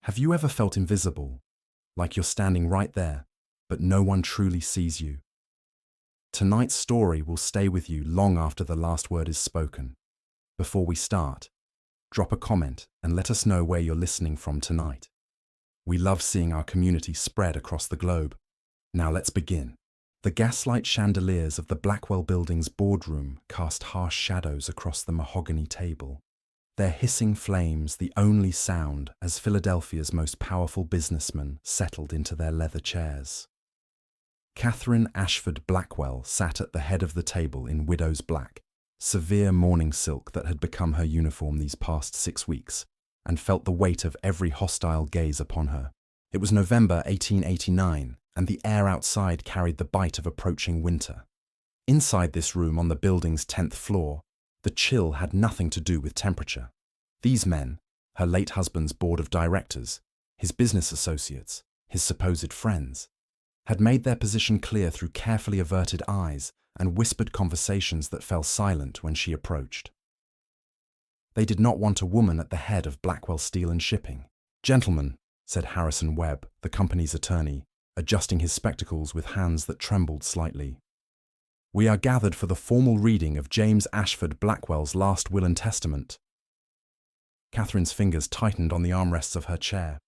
Have you ever felt invisible, like you're standing right there, but no one truly sees you? Tonight's story will stay with you long after the last word is spoken. Before we start, drop a comment and let us know where you're listening from tonight. We love seeing our community spread across the globe. Now let's begin. The gaslight chandeliers of the Blackwell building's boardroom cast harsh shadows across the mahogany table, their hissing flames the only sound as Philadelphia's most powerful businessmen settled into their leather chairs. Catherine Ashford Blackwell sat at the head of the table in widow's black, severe mourning silk that had become her uniform these past 6 weeks, and felt the weight of every hostile gaze upon her. It was November 1889, and the air outside carried the bite of approaching winter. Inside this room on the building's 10th floor, the chill had nothing to do with temperature. These men, her late husband's board of directors, his business associates, his supposed friends, had made their position clear through carefully averted eyes and whispered conversations that fell silent when she approached. They did not want a woman at the head of Blackwell Steel and Shipping. "Gentlemen," said Harrison Webb, the company's attorney, adjusting his spectacles with hands that trembled slightly. "We are gathered for the formal reading of James Ashford Blackwell's last will and testament." Catherine's fingers tightened on the armrests of her chair.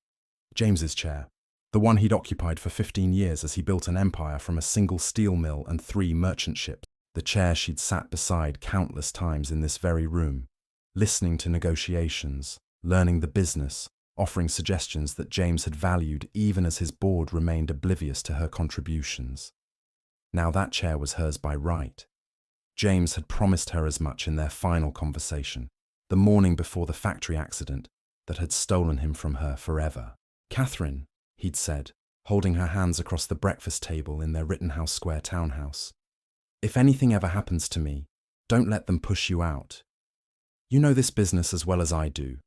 James's chair, the one he'd occupied for 15 years as he built an empire from a single steel mill and 3 merchant ships. The chair she'd sat beside countless times in this very room, listening to negotiations, learning the business, offering suggestions that James had valued even as his board remained oblivious to her contributions. Now that chair was hers by right. James had promised her as much in their final conversation, the morning before the factory accident that had stolen him from her forever. "Catherine," he'd said, holding her hands across the breakfast table in their Rittenhouse Square townhouse, "if anything ever happens to me, don't let them push you out. You know this business as well as I do.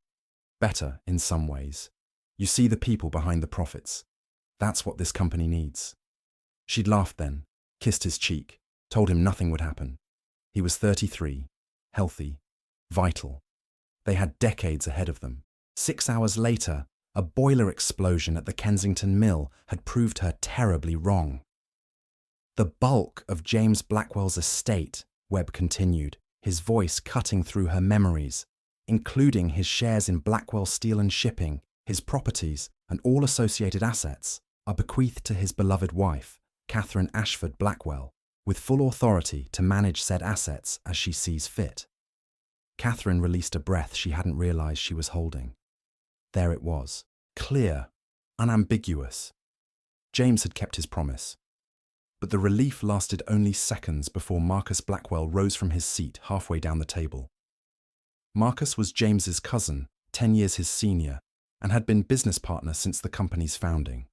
Better, in some ways. You see the people behind the profits. That's what this company needs." She'd laughed then, kissed his cheek, told him nothing would happen. He was 33, healthy, vital. They had decades ahead of them. 6 hours later, a boiler explosion at the Kensington Mill had proved her terribly wrong. "The bulk of James Blackwell's estate," Webb continued, his voice cutting through her memories, "including his shares in Blackwell Steel and Shipping, his properties, and all associated assets, are bequeathed to his beloved wife, Catherine Ashford Blackwell, with full authority to manage said assets as she sees fit." Catherine released a breath she hadn't realized she was holding. There it was, clear, unambiguous. James had kept his promise. But the relief lasted only seconds before Marcus Blackwell rose from his seat halfway down the table. Marcus was James's cousin, 10 years his senior, and had been business partner since the company's founding.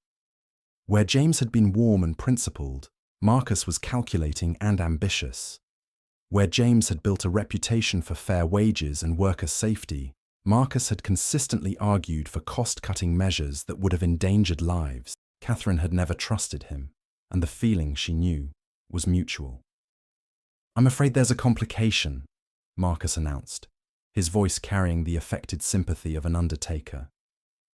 Where James had been warm and principled, Marcus was calculating and ambitious. Where James had built a reputation for fair wages and worker safety, Marcus had consistently argued for cost-cutting measures that would have endangered lives. Catherine had never trusted him, and the feeling, she knew, was mutual. "I'm afraid there's a complication," Marcus announced, his voice carrying the affected sympathy of an undertaker.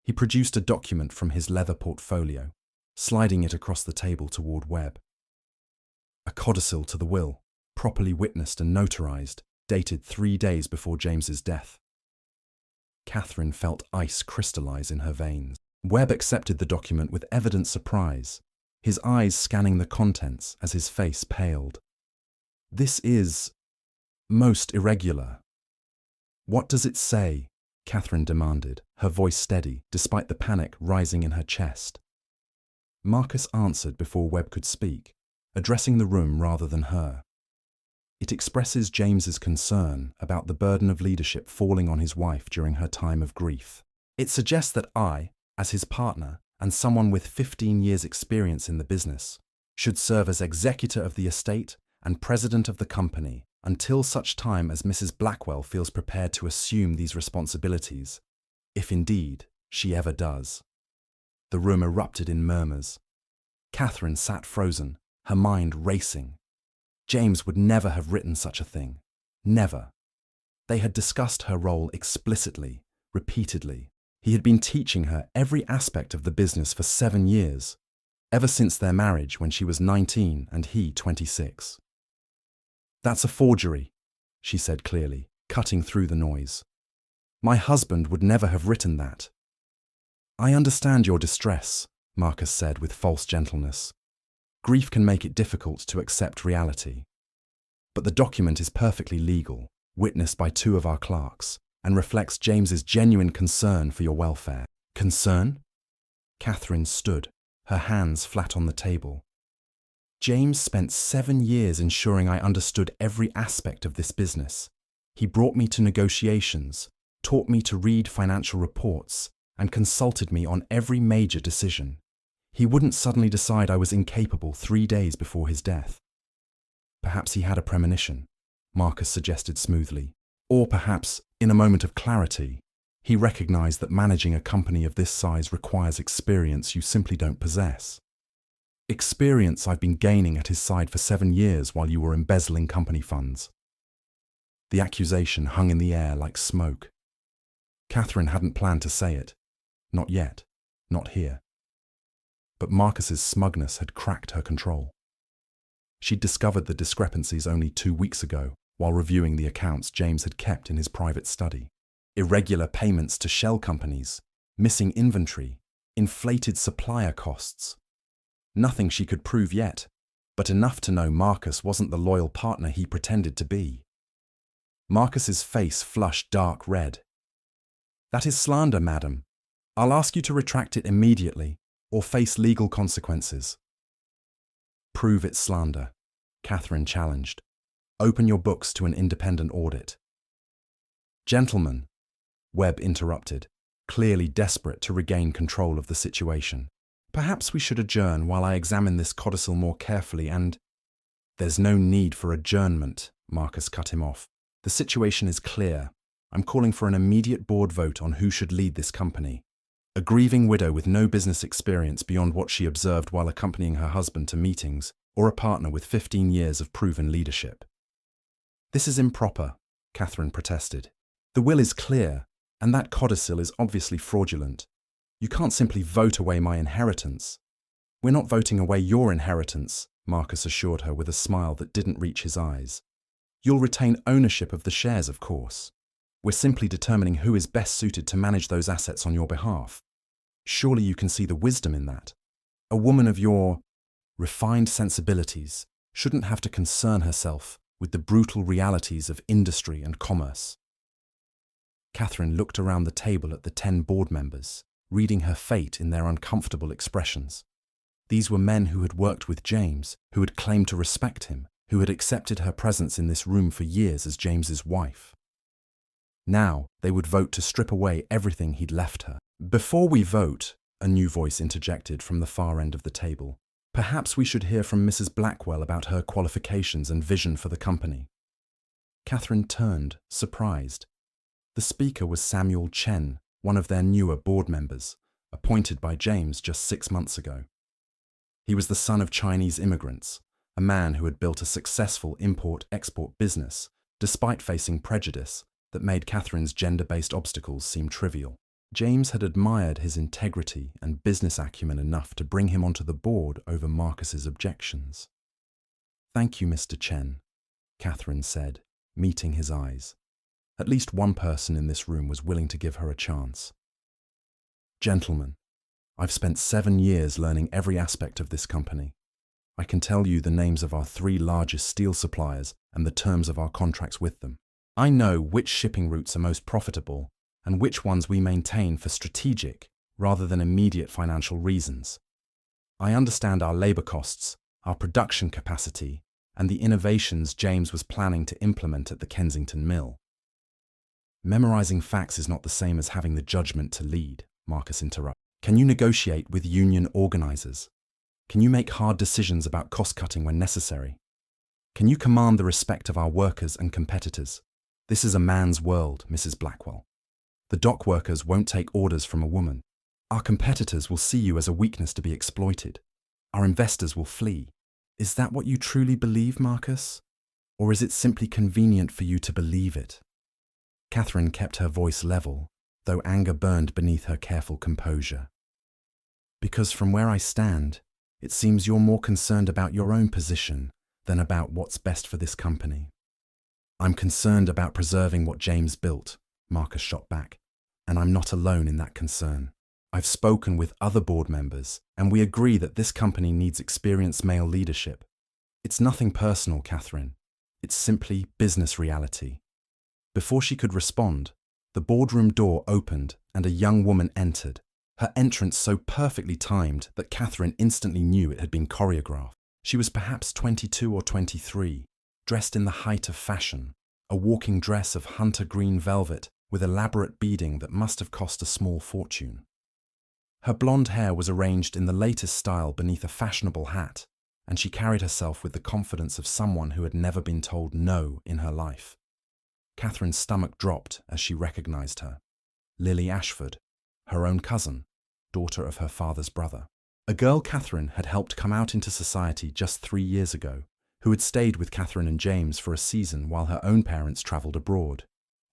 He produced a document from his leather portfolio, sliding it across the table toward Webb. A codicil to the will, properly witnessed and notarized, dated 3 days before James's death. Catherine felt ice crystallize in her veins. Webb accepted the document with evident surprise, his eyes scanning the contents as his face paled. "This is most irregular." "What does it say?" Catherine demanded, her voice steady, despite the panic rising in her chest. Marcus answered before Webb could speak, addressing the room rather than her. "It expresses James's concern about the burden of leadership falling on his wife during her time of grief. It suggests that I, as his partner and someone with 15 years' experience in the business, should serve as executor of the estate and president of the company until such time as Mrs. Blackwell feels prepared to assume these responsibilities, if indeed she ever does." The room erupted in murmurs. Catherine sat frozen, her mind racing. James would never have written such a thing. Never. They had discussed her role explicitly, repeatedly. He had been teaching her every aspect of the business for 7 years, ever since their marriage when she was 19 and he 26. "That's a forgery," she said clearly, cutting through the noise. "My husband would never have written that." "I understand your distress," Marcus said with false gentleness. "Grief can make it difficult to accept reality. But the document is perfectly legal, witnessed by 2 of our clerks, and reflects James's genuine concern for your welfare." "Concern?" Catherine stood, her hands flat on the table. "James spent 7 years ensuring I understood every aspect of this business. He brought me to negotiations, taught me to read financial reports, and consulted me on every major decision. He wouldn't suddenly decide I was incapable 3 days before his death." "Perhaps he had a premonition," Marcus suggested smoothly. "Or perhaps, in a moment of clarity, he recognized that managing a company of this size requires experience you simply don't possess. Experience I've been gaining at his side for 7 years while you were embezzling company funds." The accusation hung in the air like smoke. Catherine hadn't planned to say it. Not yet. Not here. But Marcus's smugness had cracked her control. She'd discovered the discrepancies only 2 weeks ago while reviewing the accounts James had kept in his private study. Irregular payments to shell companies, missing inventory, inflated supplier costs. Nothing she could prove yet, but enough to know Marcus wasn't the loyal partner he pretended to be. Marcus's face flushed dark red. "That is slander, madam. I'll ask you to retract it immediately or face legal consequences." "Prove it's slander," Catherine challenged. "Open your books to an independent audit." "Gentlemen," Webb interrupted, clearly desperate to regain control of the situation. "Perhaps we should adjourn while I examine this codicil more carefully and—" "There's no need for adjournment," Marcus cut him off. "The situation is clear. I'm calling for an immediate board vote on who should lead this company. A grieving widow with no business experience beyond what she observed while accompanying her husband to meetings, or a partner with 15 years of proven leadership." "This is improper," Catherine protested. "The will is clear, and that codicil is obviously fraudulent. You can't simply vote away my inheritance." "We're not voting away your inheritance," Marcus assured her with a smile that didn't reach his eyes. "You'll retain ownership of the shares, of course. We're simply determining who is best suited to manage those assets on your behalf. Surely you can see the wisdom in that. A woman of your refined sensibilities shouldn't have to concern herself with the brutal realities of industry and commerce." Catherine looked around the table at the 10 board members, reading her fate in their uncomfortable expressions. These were men who had worked with James, who had claimed to respect him, who had accepted her presence in this room for years as James's wife. Now they would vote to strip away everything he'd left her. "Before we vote," a new voice interjected from the far end of the table, "perhaps we should hear from Mrs. Blackwell about her qualifications and vision for the company." Catherine turned, surprised. The speaker was Samuel Chen, one of their newer board members, appointed by James just 6 months ago. He was the son of Chinese immigrants, a man who had built a successful import-export business, despite facing prejudice that made Catherine's gender-based obstacles seem trivial. James had admired his integrity and business acumen enough to bring him onto the board over Marcus's objections. "Thank you, Mr. Chen," Catherine said, meeting his eyes. At least one person in this room was willing to give her a chance. "Gentlemen, I've spent 7 years learning every aspect of this company. I can tell you the names of our 3 largest steel suppliers and the terms of our contracts with them. I know which shipping routes are most profitable and which ones we maintain for strategic rather than immediate financial reasons. I understand our labor costs, our production capacity, and the innovations James was planning to implement at the Kensington mill." "Memorizing facts is not the same as having the judgment to lead," Marcus interrupted. "Can you negotiate with union organizers? Can you make hard decisions about cost-cutting when necessary? Can you command the respect of our workers and competitors? This is a man's world, Mrs. Blackwell. The dock workers won't take orders from a woman. Our competitors will see you as a weakness to be exploited. Our investors will flee. Is that what you truly believe, Marcus? Or is it simply convenient for you to believe it?" Catherine kept her voice level, though anger burned beneath her careful composure. Because from where I stand, it seems you're more concerned about your own position than about what's best for this company. I'm concerned about preserving what James built, Marcus shot back, and I'm not alone in that concern. I've spoken with other board members, and we agree that this company needs experienced male leadership. It's nothing personal, Catherine. It's simply business reality. Before she could respond, the boardroom door opened and a young woman entered, her entrance so perfectly timed that Catherine instantly knew it had been choreographed. She was perhaps 22 or 23, dressed in the height of fashion, a walking dress of hunter green velvet with elaborate beading that must have cost a small fortune. Her blonde hair was arranged in the latest style beneath a fashionable hat, and she carried herself with the confidence of someone who had never been told no in her life. Catherine's stomach dropped as she recognized her. Lily Ashford, her own cousin, daughter of her father's brother. A girl Catherine had helped come out into society just 3 years ago, who had stayed with Catherine and James for a season while her own parents travelled abroad.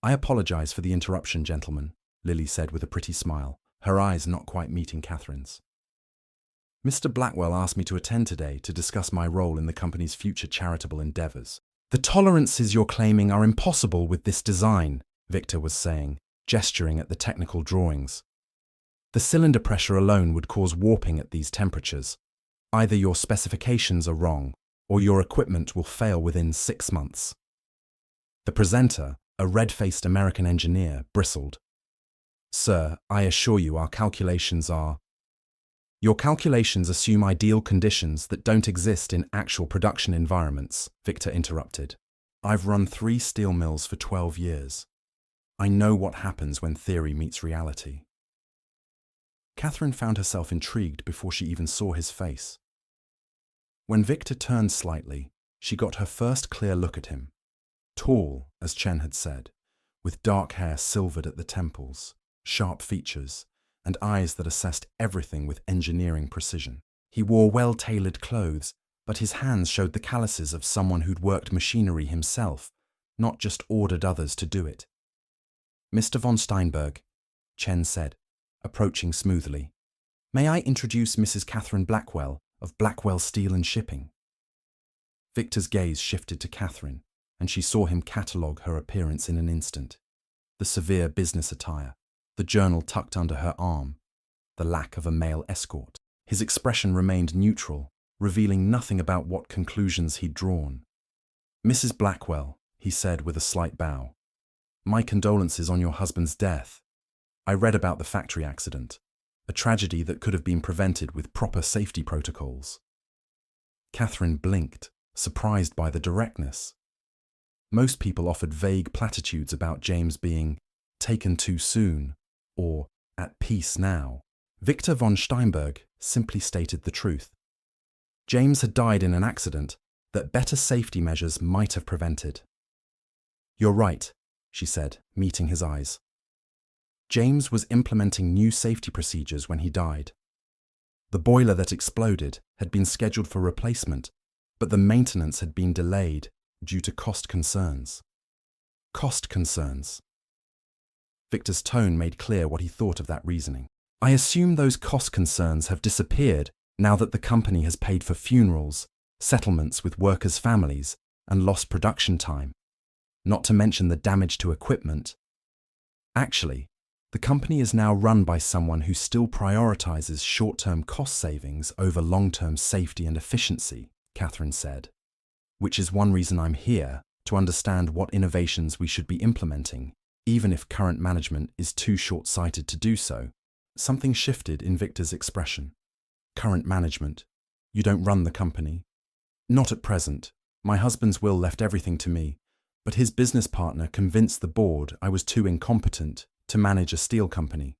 "I apologise for the interruption, gentlemen," Lily said with a pretty smile, her eyes not quite meeting Catherine's. "Mr. Blackwell asked me to attend today to discuss my role in the company's future charitable endeavours. The tolerances you're claiming are impossible with this design," Victor was saying, gesturing at the technical drawings. "The cylinder pressure alone would cause warping at these temperatures. Either your specifications are wrong, or your equipment will fail within 6 months. The presenter, a red-faced American engineer, bristled. "Sir, I assure you our calculations are—" "Your calculations assume ideal conditions that don't exist in actual production environments," Victor interrupted. "I've run 3 steel mills for 12 years. I know what happens when theory meets reality." Catherine found herself intrigued before she even saw his face. When Victor turned slightly, she got her first clear look at him. Tall, as Chen had said, with dark hair silvered at the temples, sharp features, and eyes that assessed everything with engineering precision. He wore well-tailored clothes, but his hands showed the calluses of someone who'd worked machinery himself, not just ordered others to do it. "Mr. von Steinberg," Chen said, approaching smoothly, "may I introduce Mrs. Catherine Blackwell of Blackwell Steel and Shipping?" Victor's gaze shifted to Catherine, and she saw him catalogue her appearance in an instant. The severe business attire, the journal tucked under her arm, the lack of a male escort. His expression remained neutral, revealing nothing about what conclusions he'd drawn. "Mrs. Blackwell," he said with a slight bow, "my condolences on your husband's death. I read about the factory accident, a tragedy that could have been prevented with proper safety protocols." Catherine blinked, surprised by the directness. Most people offered vague platitudes about James being taken too soon or at peace now. Victor von Steinberg simply stated the truth. James had died in an accident that better safety measures might have prevented. "You're right," she said, meeting his eyes. James was implementing new safety procedures when he died. The boiler that exploded had been scheduled for replacement, but the maintenance had been delayed due to cost concerns. Cost concerns. Victor's tone made clear what he thought of that reasoning. "I assume those cost concerns have disappeared now that the company has paid for funerals, settlements with workers' families, and lost production time, not to mention the damage to equipment. Actually, the company is now run by someone who still prioritizes short-term cost savings over long-term safety and efficiency," Catherine said, "which is one reason I'm here, to understand what innovations we should be implementing, even if current management is too short-sighted to do so." Something shifted in Victor's expression. "Current management? You don't run the company?" "Not at present. My husband's will left everything to me, but his business partner convinced the board I was too incompetent to manage a steel company.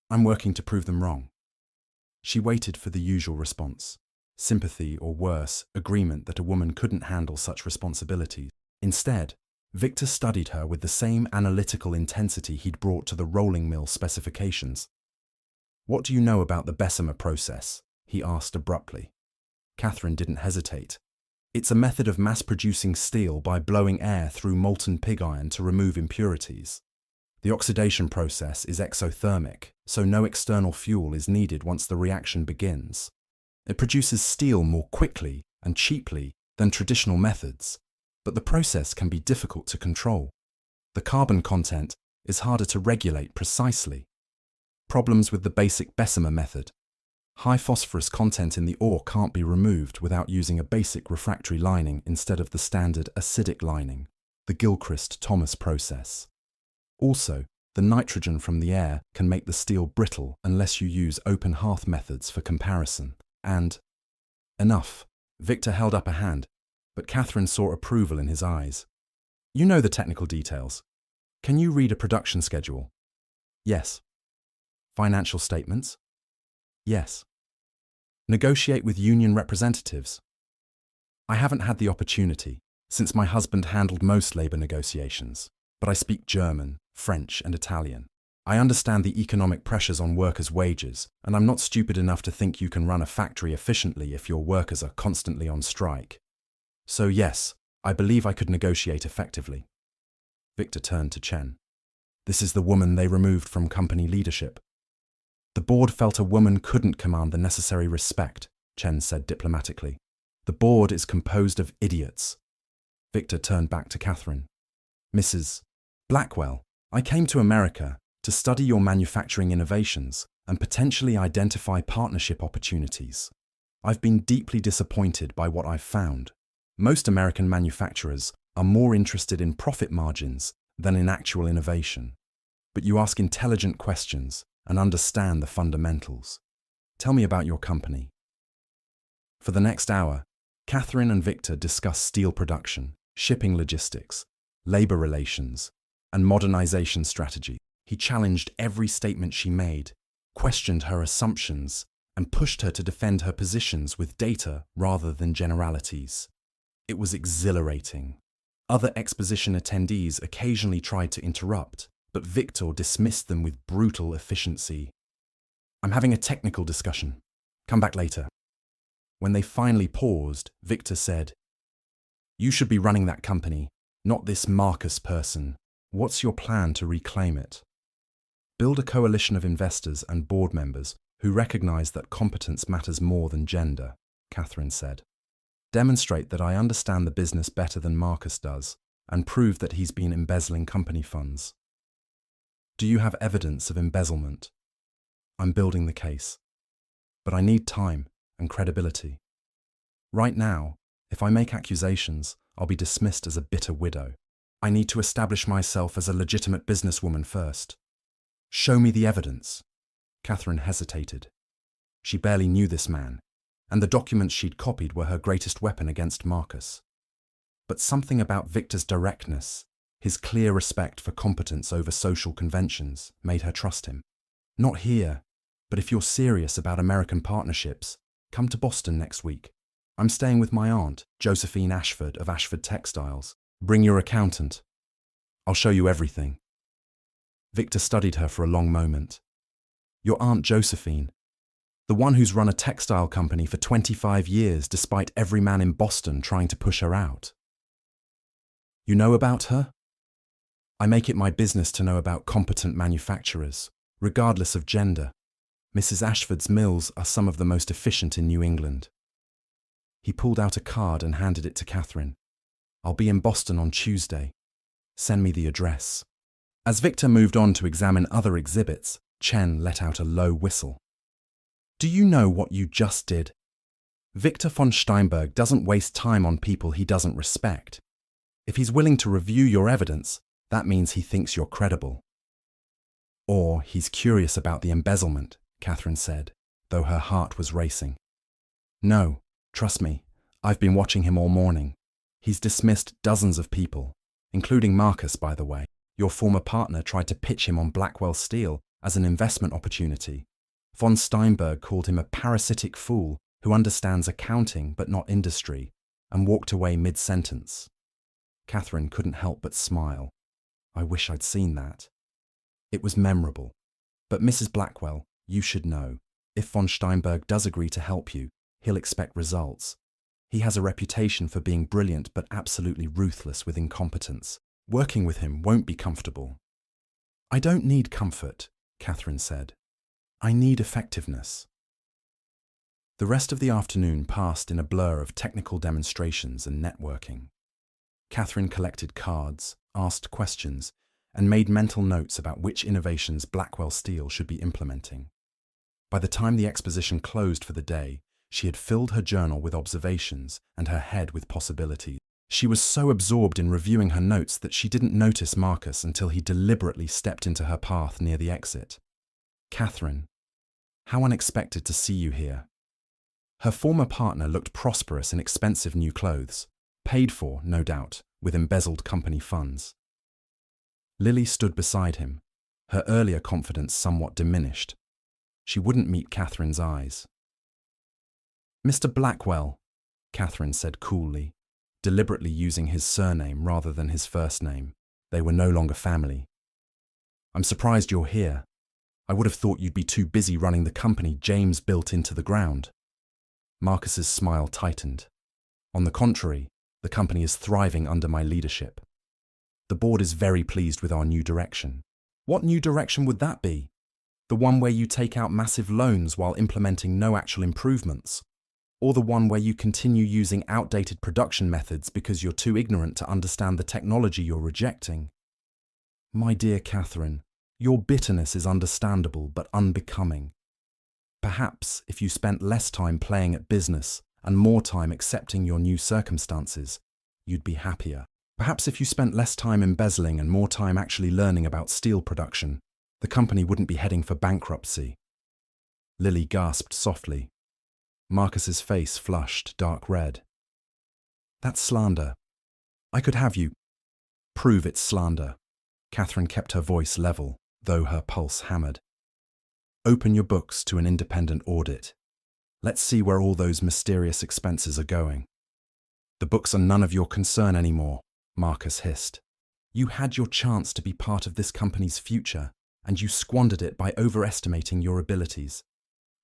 I'm working to prove them wrong." She waited for the usual response. Sympathy or worse, agreement that a woman couldn't handle such responsibilities. Instead, Victor studied her with the same analytical intensity he'd brought to the rolling mill specifications. "What do you know about the Bessemer process?" he asked abruptly. Catherine didn't hesitate. "It's a method of mass-producing steel by blowing air through molten pig iron to remove impurities. The oxidation process is exothermic, so no external fuel is needed once the reaction begins. It produces steel more quickly and cheaply than traditional methods, but the process can be difficult to control. The carbon content is harder to regulate precisely. Problems with the basic Bessemer method. High phosphorus content in the ore can't be removed without using a basic refractory lining instead of the standard acidic lining, the Gilchrist-Thomas process. Also, the nitrogen from the air can make the steel brittle unless you use open hearth methods for comparison. And enough. Victor held up a hand, but Catherine saw approval in his eyes. You know the technical details. Can you read a production schedule? Yes. Financial statements? Yes. Negotiate with union representatives? I haven't had the opportunity, since my husband handled most labor negotiations, but I speak German, French, and Italian. I understand the economic pressures on workers' wages, and I'm not stupid enough to think you can run a factory efficiently if your workers are constantly on strike. So yes, I believe I could negotiate effectively. Victor turned to Chen. This is the woman they removed from company leadership. The board felt a woman couldn't command the necessary respect, Chen said diplomatically. The board is composed of idiots. Victor turned back to Catherine. Mrs. Blackwell, I came to America to study your manufacturing innovations and potentially identify partnership opportunities. I've been deeply disappointed by what I've found. Most American manufacturers are more interested in profit margins than in actual innovation. But you ask intelligent questions and understand the fundamentals. Tell me about your company. For the next hour, Catherine and Victor discussed steel production, shipping logistics, labor relations, and modernization strategy. He challenged every statement she made, questioned her assumptions, and pushed her to defend her positions with data rather than generalities. It was exhilarating. Other exposition attendees occasionally tried to interrupt, but Victor dismissed them with brutal efficiency. I'm having a technical discussion. Come back later. When they finally paused, Victor said, You should be running that company, not this Marcus person. What's your plan to reclaim it? Build a coalition of investors and board members who recognize that competence matters more than gender, Catherine said. Demonstrate that I understand the business better than Marcus does, and prove that he's been embezzling company funds. Do you have evidence of embezzlement? I'm building the case. But I need time and credibility. Right now, if I make accusations, I'll be dismissed as a bitter widow. I need to establish myself as a legitimate businesswoman first. Show me the evidence. Catherine hesitated. She barely knew this man, and the documents she'd copied were her greatest weapon against Marcus. But something about Victor's directness, his clear respect for competence over social conventions, made her trust him. Not here, but if you're serious about American partnerships, come to Boston next week. I'm staying with my aunt, Josephine Ashford of Ashford Textiles. Bring your accountant. I'll show you everything. Victor studied her for a long moment. Your Aunt Josephine, the one who's run a textile company for 25 years despite every man in Boston trying to push her out. You know about her? I make it my business to know about competent manufacturers, regardless of gender. Mrs. Ashford's mills are some of the most efficient in New England. He pulled out a card and handed it to Catherine. I'll be in Boston on Tuesday. Send me the address. As Victor moved on to examine other exhibits, Chen let out a low whistle. Do you know what you just did? Victor von Steinberg doesn't waste time on people he doesn't respect. If he's willing to review your evidence, that means he thinks you're credible. Or he's curious about the embezzlement, Catherine said, though her heart was racing. No, trust me, I've been watching him all morning. He's dismissed dozens of people, including Marcus, by the way. Your former partner tried to pitch him on Blackwell Steel as an investment opportunity. Von Steinberg called him a parasitic fool who understands accounting but not industry, and walked away mid-sentence. Catherine couldn't help but smile. I wish I'd seen that. It was memorable. But Mrs. Blackwell, you should know, if von Steinberg does agree to help you, he'll expect results. He has a reputation for being brilliant but absolutely ruthless with incompetence. Working with him won't be comfortable. I don't need comfort, Catherine said. I need effectiveness. The rest of the afternoon passed in a blur of technical demonstrations and networking. Catherine collected cards, asked questions, and made mental notes about which innovations Blackwell Steel should be implementing. By the time the exposition closed for the day, she had filled her journal with observations and her head with possibilities. She was so absorbed in reviewing her notes that she didn't notice Marcus until he deliberately stepped into her path near the exit. Catherine, how unexpected to see you here. Her former partner looked prosperous in expensive new clothes, paid for, no doubt, with embezzled company funds. Lily stood beside him, her earlier confidence somewhat diminished. She wouldn't meet Catherine's eyes. Mr. Blackwell, Catherine said coolly, deliberately using his surname rather than his first name. They were no longer family. I'm surprised you're here. I would have thought you'd be too busy running the company James built into the ground. Marcus's smile tightened. On the contrary, the company is thriving under my leadership. The board is very pleased with our new direction. What new direction would that be? The one where you take out massive loans while implementing no actual improvements? Or the one where you continue using outdated production methods because you're too ignorant to understand the technology you're rejecting? My dear Catherine, your bitterness is understandable but unbecoming. Perhaps if you spent less time playing at business and more time accepting your new circumstances, you'd be happier. Perhaps if you spent less time embezzling and more time actually learning about steel production, the company wouldn't be heading for bankruptcy. Lily gasped softly. Marcus's face flushed dark red. That's slander. I could have you prove it's slander. Catherine kept her voice level, though her pulse hammered. Open your books to an independent audit. Let's see where all those mysterious expenses are going. The books are none of your concern anymore, Marcus hissed. You had your chance to be part of this company's future, and you squandered it by overestimating your abilities.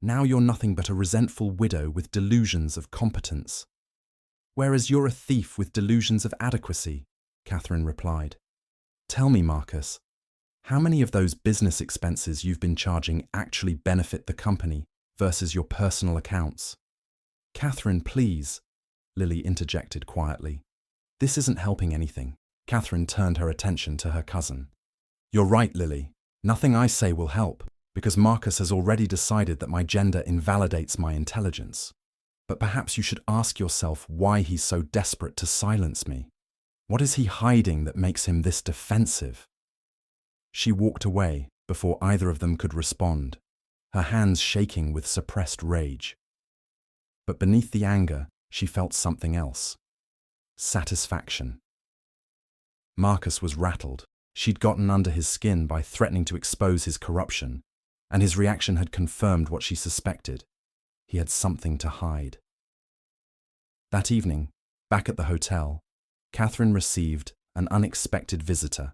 Now you're nothing but a resentful widow with delusions of competence. Whereas you're a thief with delusions of adequacy, Catherine replied. Tell me, Marcus, how many of those business expenses you've been charging actually benefit the company versus your personal accounts? Catherine, please, Lily interjected quietly. This isn't helping anything. Catherine turned her attention to her cousin. You're right, Lily. Nothing I say will help, because Marcus has already decided that my gender invalidates my intelligence. But perhaps you should ask yourself why he's so desperate to silence me. What is he hiding that makes him this defensive? She walked away before either of them could respond, her hands shaking with suppressed rage. But beneath the anger, she felt something else. Satisfaction. Marcus was rattled. She'd gotten under his skin by threatening to expose his corruption, and his reaction had confirmed what she suspected. He had something to hide. That evening, back at the hotel, Catherine received an unexpected visitor.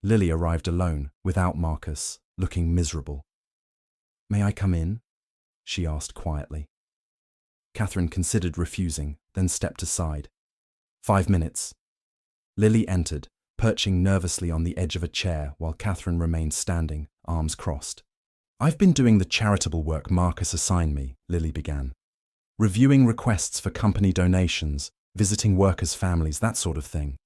Lily arrived alone, without Marcus, looking miserable. May I come in? She asked quietly. Catherine considered refusing, then stepped aside. 5 minutes. Lily entered, perching nervously on the edge of a chair while Catherine remained standing, arms crossed. I've been doing the charitable work Marcus assigned me, Lily began. Reviewing requests for company donations, visiting workers' families, that sort of thing.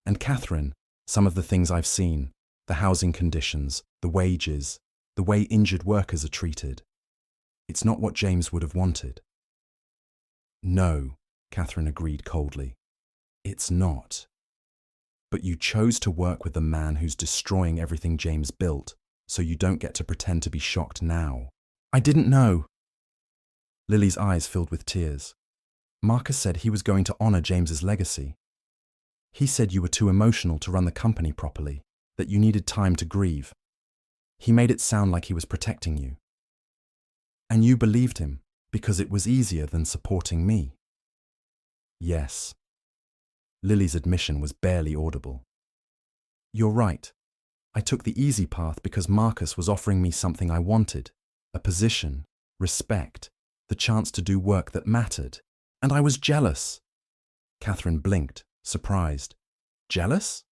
And Catherine, some of the things I've seen, the housing conditions, the wages, the way injured workers are treated. It's not what James would have wanted. No, Catherine agreed coldly. It's not. But you chose to work with the man who's destroying everything James built, so you don't get to pretend to be shocked now. I didn't know. Lily's eyes filled with tears. Marcus said he was going to honor James's legacy. He said you were too emotional to run the company properly, that you needed time to grieve. He made it sound like he was protecting you. And you believed him because it was easier than supporting me. Yes. Lily's admission was barely audible. You're right. I took the easy path because Marcus was offering me something I wanted, a position, respect, the chance to do work that mattered. And I was jealous. Catherine blinked, surprised. Jealous?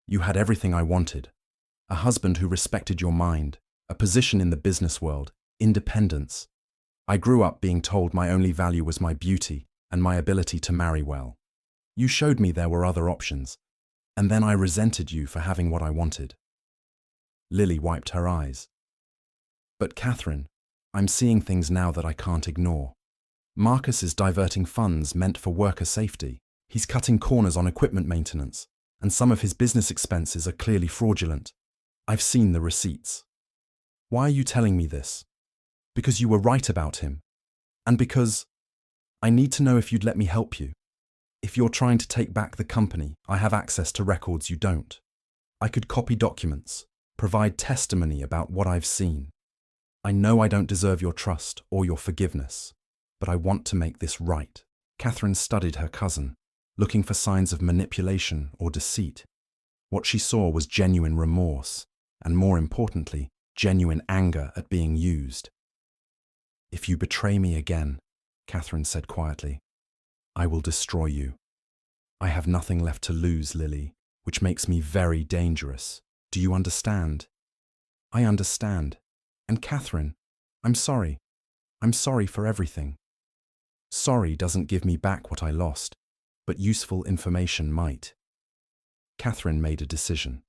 You had everything I wanted. A husband who respected your mind, a position in the business world, independence. I grew up being told my only value was my beauty and my ability to marry well. You showed me there were other options, and then I resented you for having what I wanted. Lily wiped her eyes. But Catherine, I'm seeing things now that I can't ignore. Marcus is diverting funds meant for worker safety. He's cutting corners on equipment maintenance, and some of his business expenses are clearly fraudulent. I've seen the receipts. Why are you telling me this? Because you were right about him. And because I need to know if you'd let me help you. If you're trying to take back the company, I have access to records you don't. I could copy documents, provide testimony about what I've seen. I know I don't deserve your trust or your forgiveness, but I want to make this right. Catherine studied her cousin, looking for signs of manipulation or deceit. What she saw was genuine remorse, and more importantly, genuine anger at being used. If you betray me again, Catherine said quietly, I will destroy you. I have nothing left to lose, Lily, which makes me very dangerous. Do you understand? I understand. And Catherine, I'm sorry. I'm sorry for everything. Sorry doesn't give me back what I lost, but useful information might. Catherine made a decision.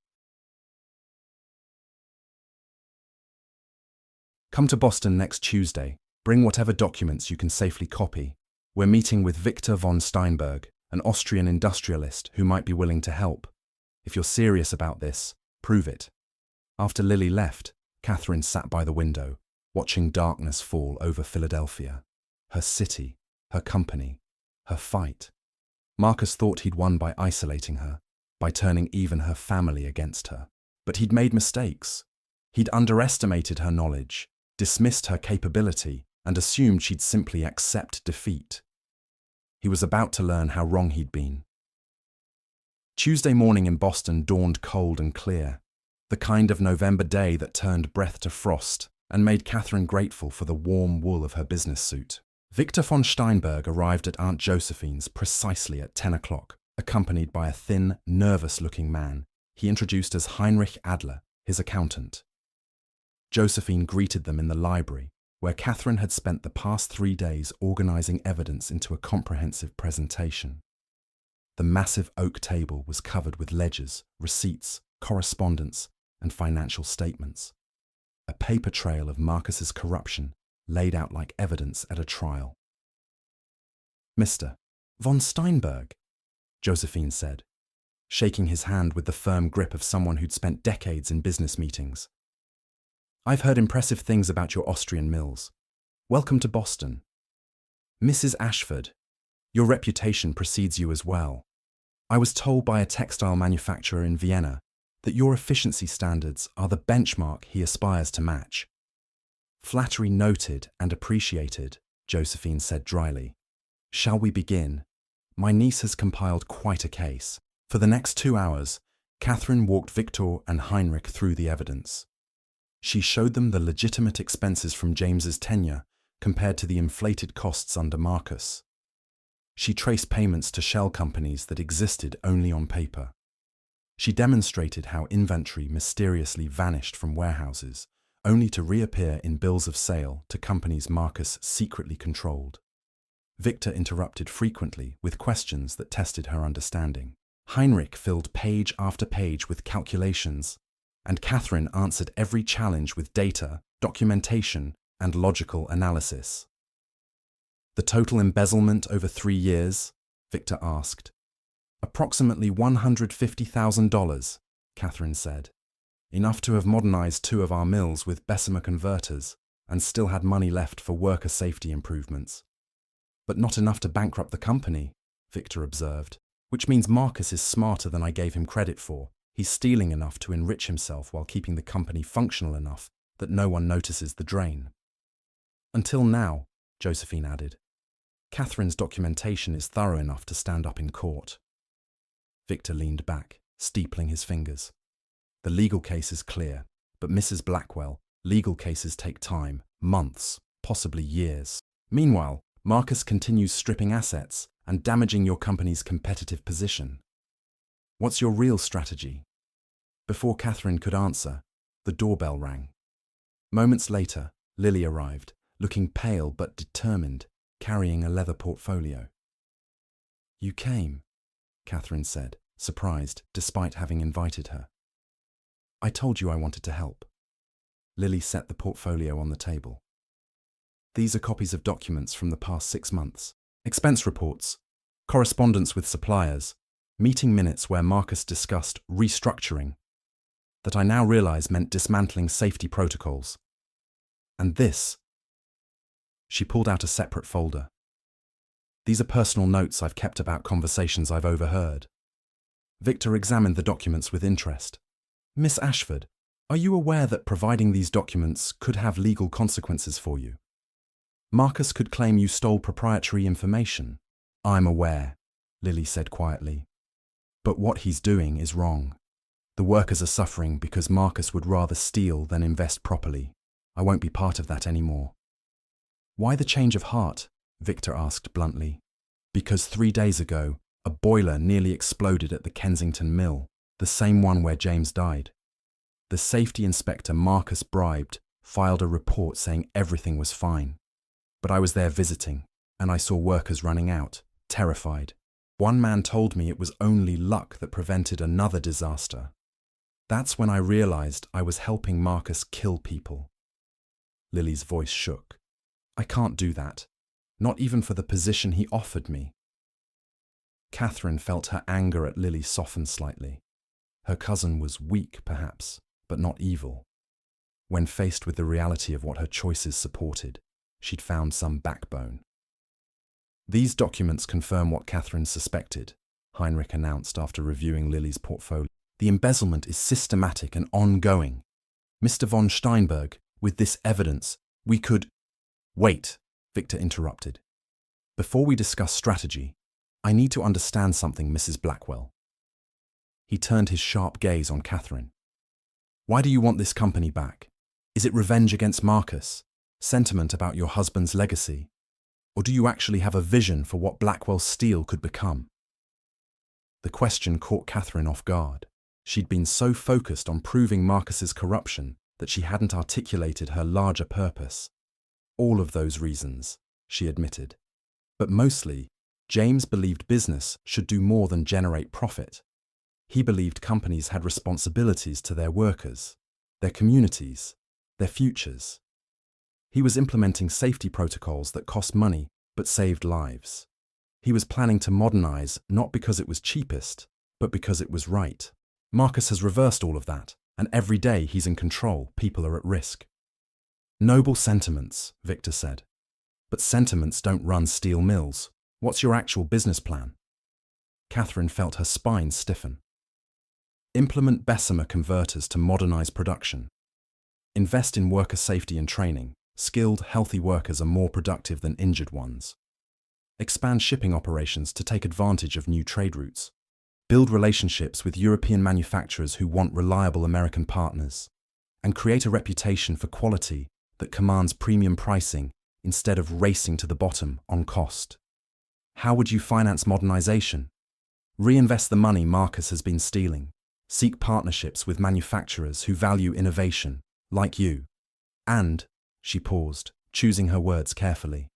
Come to Boston next Tuesday. Bring whatever documents you can safely copy. We're meeting with Victor von Steinberg, an Austrian industrialist who might be willing to help. If you're serious about this, prove it. After Lily left, Catherine sat by the window, watching darkness fall over Philadelphia. Her city, her company, her fight. Marcus thought he'd won by isolating her, by turning even her family against her. But he'd made mistakes. He'd underestimated her knowledge, dismissed her capability, and assumed she'd simply accept defeat. He was about to learn how wrong he'd been. Tuesday morning in Boston dawned cold and clear, the kind of November day that turned breath to frost and made Catherine grateful for the warm wool of her business suit. Victor von Steinberg arrived at Aunt Josephine's precisely at 10 o'clock, accompanied by a thin, nervous-looking man he introduced as Heinrich Adler, his accountant. Josephine greeted them in the library, where Catherine had spent the past 3 days organizing evidence into a comprehensive presentation. The massive oak table was covered with ledgers, receipts, correspondence, and financial statements. A paper trail of Marcus's corruption laid out like evidence at a trial. Mr. von Steinberg, Josephine said, shaking his hand with the firm grip of someone who'd spent decades in business meetings. I've heard impressive things about your Austrian mills. Welcome to Boston. Mrs. Ashford, your reputation precedes you as well. I was told by a textile manufacturer in Vienna that your efficiency standards are the benchmark he aspires to match. Flattery noted and appreciated, Josephine said dryly. Shall we begin? My niece has compiled quite a case. For the next 2 hours, Catherine walked Victor and Heinrich through the evidence. She showed them the legitimate expenses from James's tenure compared to the inflated costs under Marcus. She traced payments to shell companies that existed only on paper. She demonstrated how inventory mysteriously vanished from warehouses, only to reappear in bills of sale to companies Marcus secretly controlled. Victor interrupted frequently with questions that tested her understanding. Heinrich filled page after page with calculations, and Catherine answered every challenge with data, documentation, and logical analysis. The total embezzlement over 3 years? Victor asked. Approximately $150,000, Catherine said. Enough to have modernized 2 of our mills with Bessemer converters and still had money left for worker safety improvements. But not enough to bankrupt the company, Victor observed, which means Marcus is smarter than I gave him credit for. He's stealing enough to enrich himself while keeping the company functional enough that no one notices the drain. Until now, Josephine added. Catherine's documentation is thorough enough to stand up in court. Victor leaned back, steepling his fingers. The legal case is clear, but Mrs. Blackwell, legal cases take time, months, possibly years. Meanwhile, Marcus continues stripping assets and damaging your company's competitive position. What's your real strategy? Before Catherine could answer, the doorbell rang. Moments later, Lily arrived, looking pale but determined, carrying a leather portfolio. "You came," Catherine said, surprised despite having invited her. "I told you I wanted to help." Lily set the portfolio on the table. "These are copies of documents from the past 6 months. Expense reports, correspondence with suppliers, meeting minutes where Marcus discussed restructuring that I now realize meant dismantling safety protocols. And this." She pulled out a separate folder. "These are personal notes I've kept about conversations I've overheard." Victor examined the documents with interest. "Miss Ashford, are you aware that providing these documents could have legal consequences for you? Marcus could claim you stole proprietary information." "I'm aware," Lily said quietly. "But what he's doing is wrong. The workers are suffering because Marcus would rather steal than invest properly. I won't be part of that anymore." "Why the change of heart?" Victor asked bluntly. "Because 3 days ago, a boiler nearly exploded at the Kensington mill, the same one where James died. The safety inspector Marcus bribed filed a report saying everything was fine. But I was there visiting, and I saw workers running out, terrified. One man told me it was only luck that prevented another disaster. That's when I realized I was helping Marcus kill people." Lily's voice shook. "I can't do that, not even for the position he offered me." Catherine felt her anger at Lily soften slightly. Her cousin was weak, perhaps, but not evil. When faced with the reality of what her choices supported, she'd found some backbone. "These documents confirm what Catherine suspected," Heinrich announced after reviewing Lily's portfolio. "The embezzlement is systematic and ongoing. Mr. von Steinberg, with this evidence, we could—" "Wait," Victor interrupted. "Before we discuss strategy, I need to understand something, Mrs. Blackwell." He turned his sharp gaze on Catherine. "Why do you want this company back? Is it revenge against Marcus? Sentiment about your husband's legacy? Or do you actually have a vision for what Blackwell Steel could become?" The question caught Catherine off guard. She'd been so focused on proving Marcus's corruption that she hadn't articulated her larger purpose. "All of those reasons," she admitted. "But mostly, James believed business should do more than generate profit. He believed companies had responsibilities to their workers, their communities, their futures. He was implementing safety protocols that cost money but saved lives. He was planning to modernize not because it was cheapest, but because it was right. Marcus has reversed all of that, and every day he's in control, people are at risk." "Noble sentiments," Victor said. "But sentiments don't run steel mills. What's your actual business plan?" Catherine felt her spine stiffen. "Implement Bessemer converters to modernize production. Invest in worker safety and training. Skilled, healthy workers are more productive than injured ones. Expand shipping operations to take advantage of new trade routes. Build relationships with European manufacturers who want reliable American partners. And create a reputation for quality that commands premium pricing instead of racing to the bottom on cost." "How would you finance modernization?" "Reinvest the money Marcus has been stealing. Seek partnerships with manufacturers who value innovation, like you. And," she paused, choosing her words carefully,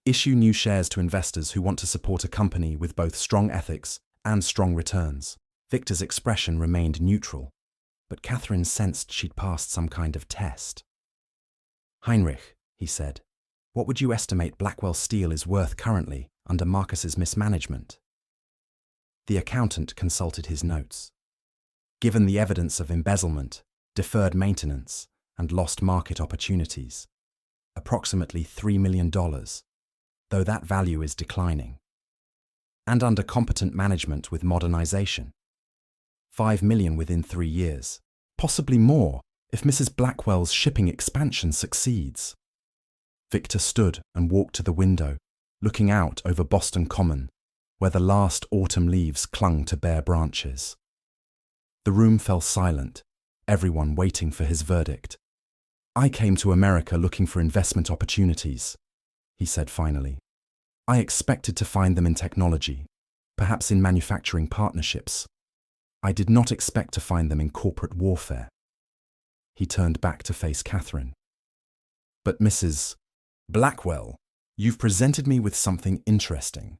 "issue new shares to investors who want to support a company with both strong ethics and strong returns." Victor's expression remained neutral, but Catherine sensed she'd passed some kind of test. "Heinrich," he said, "what would you estimate Blackwell Steel is worth currently under Marcus's mismanagement?" The accountant consulted his notes. Given the evidence of embezzlement, deferred maintenance, and lost market opportunities, approximately $3 million, though that value is declining. And under competent management with modernization, $5 million within 3 years, possibly more if Mrs. Blackwell's shipping expansion succeeds. Victor stood and walked to the window, looking out over Boston Common, where the last autumn leaves clung to bare branches. The room fell silent, everyone waiting for his verdict. "I came to America looking for investment opportunities," he said finally. "I expected to find them in technology, perhaps in manufacturing partnerships. I did not expect to find them in corporate warfare. He turned back to face Catherine. But Mrs. Blackwell, you've presented me with something interesting.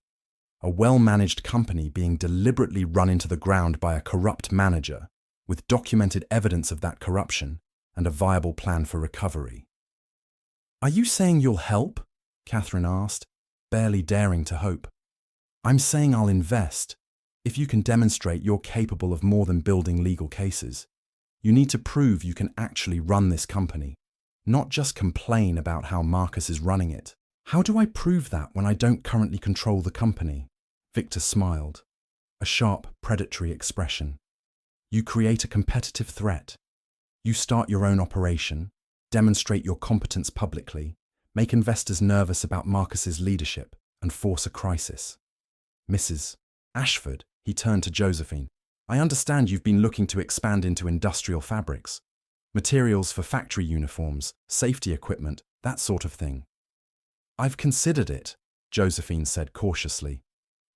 A well-managed company being deliberately run into the ground by a corrupt manager, with documented evidence of that corruption and a viable plan for recovery. Are you saying you'll help? Catherine asked, barely daring to hope. I'm saying I'll invest. If you can demonstrate you're capable of more than building legal cases, you need to prove you can actually run this company, not just complain about how Marcus is running it. How do I prove that when I don't currently control the company? Victor smiled, a sharp, predatory expression. You create a competitive threat. You start your own operation, demonstrate your competence publicly, make investors nervous about Marcus's leadership, and force a crisis. Mrs. Ashford, he turned to Josephine. I understand you've been looking to expand into industrial fabrics, materials for factory uniforms, safety equipment, that sort of thing. I've considered it, Josephine said cautiously.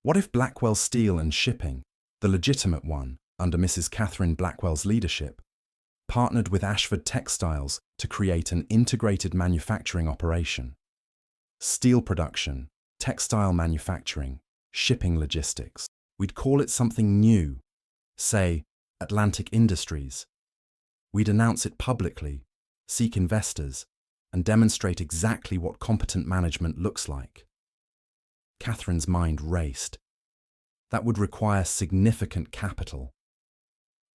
What if Blackwell Steel and Shipping, the legitimate one, under Mrs. Catherine Blackwell's leadership, partnered with Ashford Textiles to create an integrated manufacturing operation? Steel production, textile manufacturing, shipping logistics. We'd call it something new, say, Atlantic Industries. We'd announce it publicly, seek investors, and demonstrate exactly what competent management looks like. Catherine's mind raced. That would require significant capital.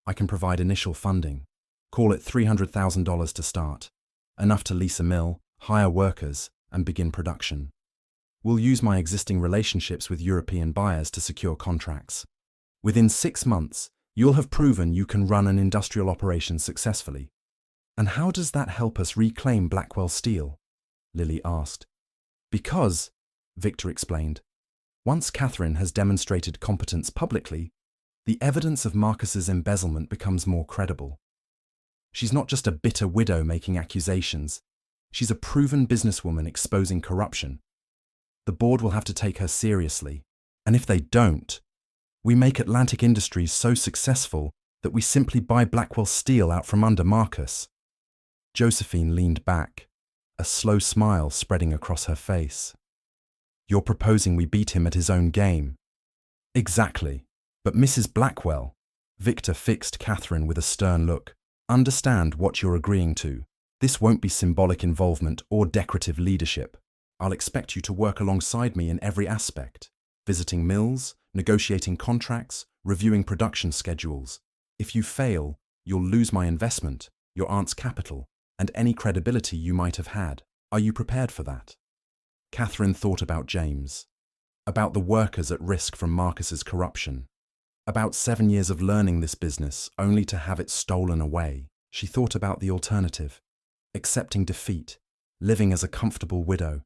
I can provide initial funding, call it $300,000 to start, enough to lease a mill, hire workers, and begin production. We'll use my existing relationships with European buyers to secure contracts. Within 6 months, you'll have proven you can run an industrial operation successfully. And how does that help us reclaim Blackwell Steel? Lily asked. Because, Victor explained, once Catherine has demonstrated competence publicly, the evidence of Marcus's embezzlement becomes more credible. She's not just a bitter widow making accusations. She's a proven businesswoman exposing corruption. The board will have to take her seriously, and if they don't, we make Atlantic Industries so successful that we simply buy Blackwell Steel out from under Marcus. Josephine leaned back, a slow smile spreading across her face. You're proposing we beat him at his own game. Exactly. But Mrs. Blackwell, Victor fixed Catherine with a stern look, understand what you're agreeing to. This won't be symbolic involvement or decorative leadership. I'll expect you to work alongside me in every aspect, visiting mills, negotiating contracts, reviewing production schedules. If you fail, you'll lose my investment, your aunt's capital, and any credibility you might have had. Are you prepared for that? Catherine thought about James, about the workers at risk from Marcus's corruption, about 7 years of learning this business only to have it stolen away. She thought about the alternative, accepting defeat, living as a comfortable widow,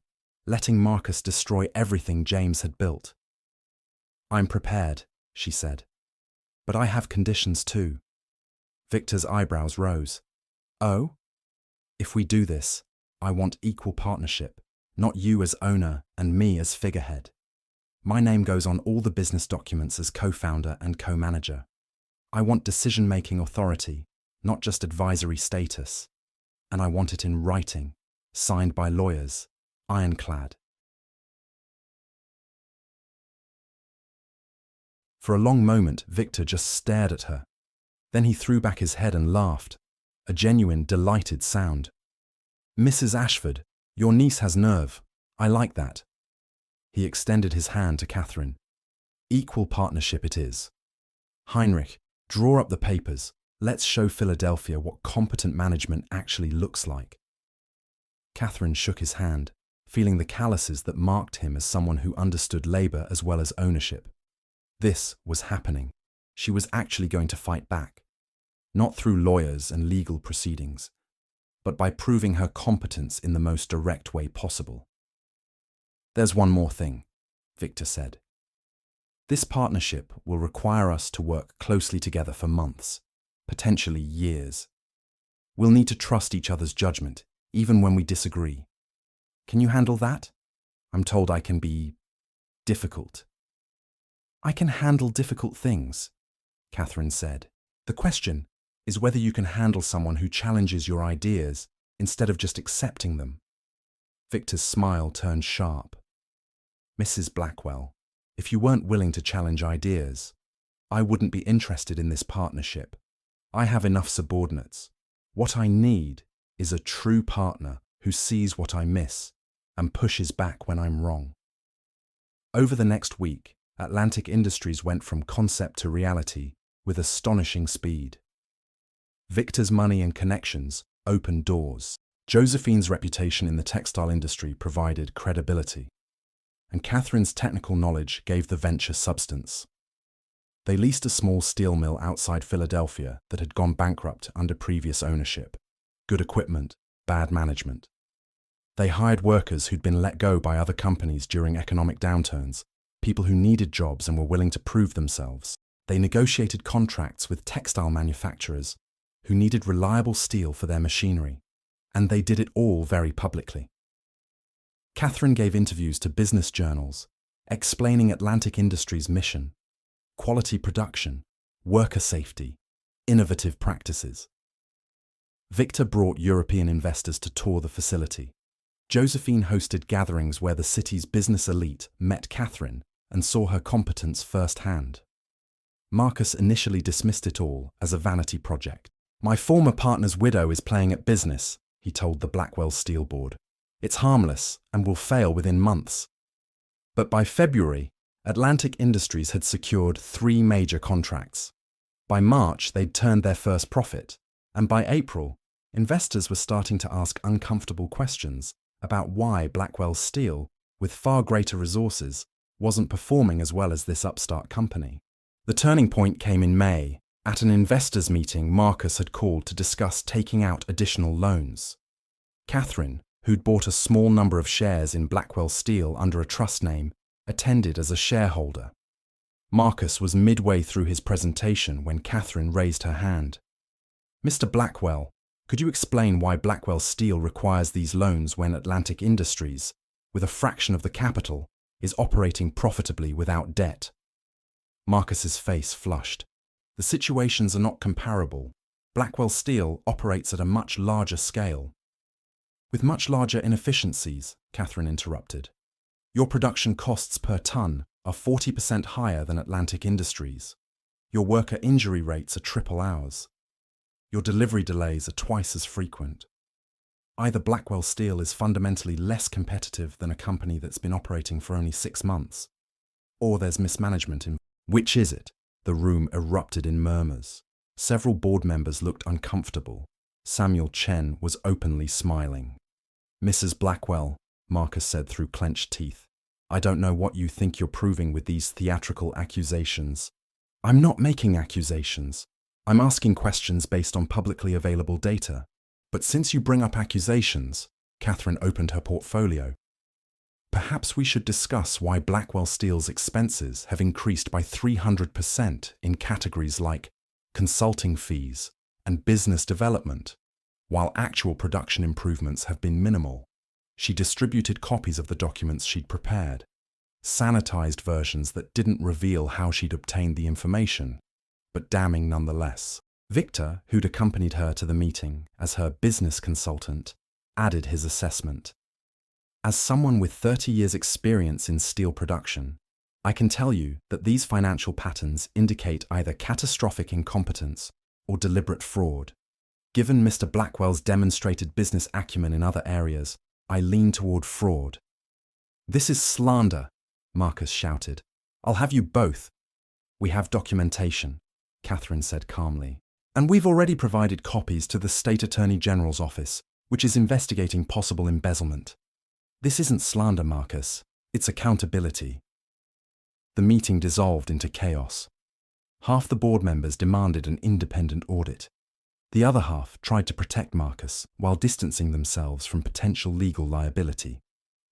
letting Marcus destroy everything James had built. I'm prepared, she said, but I have conditions too. Victor's eyebrows rose. Oh? If we do this, I want equal partnership, not you as owner and me as figurehead. My name goes on all the business documents as co-founder and co-manager. I want decision-making authority, not just advisory status. And I want it in writing, signed by lawyers, ironclad. For a long moment, Victor just stared at her. Then he threw back his head and laughed, a genuine, delighted sound. Mrs. Ashford, your niece has nerve. I like that. He extended his hand to Catherine. Equal partnership it is. Heinrich, draw up the papers. Let's show Philadelphia what competent management actually looks like. Catherine shook his hand, feeling the calluses that marked him as someone who understood labor as well as ownership. This was happening. She was actually going to fight back, not through lawyers and legal proceedings, but by proving her competence in the most direct way possible. There's one more thing, Victor said. This partnership will require us to work closely together for months, potentially years. We'll need to trust each other's judgment, even when we disagree. Can you handle that? I'm told I can be difficult. I can handle difficult things, Catherine said. The question is whether you can handle someone who challenges your ideas instead of just accepting them. Victor's smile turned sharp. Mrs. Blackwell, if you weren't willing to challenge ideas, I wouldn't be interested in this partnership. I have enough subordinates. What I need is a true partner who sees what I miss and pushes back when I'm wrong. Over the next week, Atlantic Industries went from concept to reality with astonishing speed. Victor's money and connections opened doors. Josephine's reputation in the textile industry provided credibility, and Catherine's technical knowledge gave the venture substance. They leased a small steel mill outside Philadelphia that had gone bankrupt under previous ownership. Good equipment, bad management. They hired workers who'd been let go by other companies during economic downturns, people who needed jobs and were willing to prove themselves. They negotiated contracts with textile manufacturers who needed reliable steel for their machinery, and they did it all very publicly. Catherine gave interviews to business journals, explaining Atlantic Industries' mission, quality production, worker safety, innovative practices. Victor brought European investors to tour the facility. Josephine hosted gatherings where the city's business elite met Catherine and saw her competence firsthand. Marcus initially dismissed it all as a vanity project. My former partner's widow is playing at business, he told the Blackwell Steel Board. It's harmless and will fail within months. But by February, Atlantic Industries had secured 3 major contracts. By March, they'd turned their first profit, and by April, investors were starting to ask uncomfortable questions about why Blackwell Steel, with far greater resources, wasn't performing as well as this upstart company. The turning point came in May. At an investors' meeting, Marcus had called to discuss taking out additional loans. Catherine, who'd bought a small number of shares in Blackwell Steel under a trust name, attended as a shareholder. Marcus was midway through his presentation when Catherine raised her hand. Mr. Blackwell, could you explain why Blackwell Steel requires these loans when Atlantic Industries, with a fraction of the capital, is operating profitably without debt? Marcus's face flushed. The situations are not comparable. Blackwell Steel operates at a much larger scale. With much larger inefficiencies, Catherine interrupted. Your production costs per ton are 40% higher than Atlantic Industries. Your worker injury rates are triple ours. Your delivery delays are twice as frequent. Either Blackwell Steel is fundamentally less competitive than a company that's been operating for only 6 months, or there's mismanagement in. Which is it? The room erupted in murmurs. Several board members looked uncomfortable. Samuel Chen was openly smiling. Mrs. Blackwell, Marcus said through clenched teeth, I don't know what you think you're proving with these theatrical accusations. I'm not making accusations. I'm asking questions based on publicly available data. But since you bring up accusations, Catherine opened her portfolio. Perhaps we should discuss why Blackwell Steel's expenses have increased by 300% in categories like consulting fees and business development, while actual production improvements have been minimal. She distributed copies of the documents she'd prepared, sanitized versions that didn't reveal how she'd obtained the information, but damning nonetheless. Victor, who'd accompanied her to the meeting as her business consultant, added his assessment. As someone with 30 years' experience in steel production, I can tell you that these financial patterns indicate either catastrophic incompetence or deliberate fraud. Given Mr. Blackwell's demonstrated business acumen in other areas, I lean toward fraud. This is slander, Marcus shouted. I'll have you both. We have documentation, Catherine said calmly. And we've already provided copies to the State Attorney General's office, which is investigating possible embezzlement. This isn't slander, Marcus. It's accountability. The meeting dissolved into chaos. Half the board members demanded an independent audit. The other half tried to protect Marcus while distancing themselves from potential legal liability.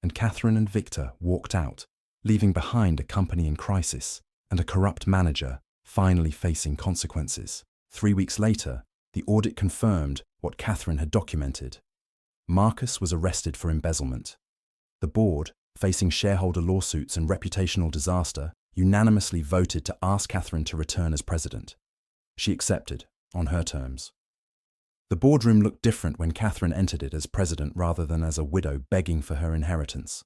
And Catherine and Victor walked out, leaving behind a company in crisis and a corrupt manager finally facing consequences. 3 weeks later, the audit confirmed what Catherine had documented. Marcus was arrested for embezzlement. The board, facing shareholder lawsuits and reputational disaster, unanimously voted to ask Catherine to return as president. She accepted, on her terms. The boardroom looked different when Catherine entered it as president rather than as a widow begging for her inheritance.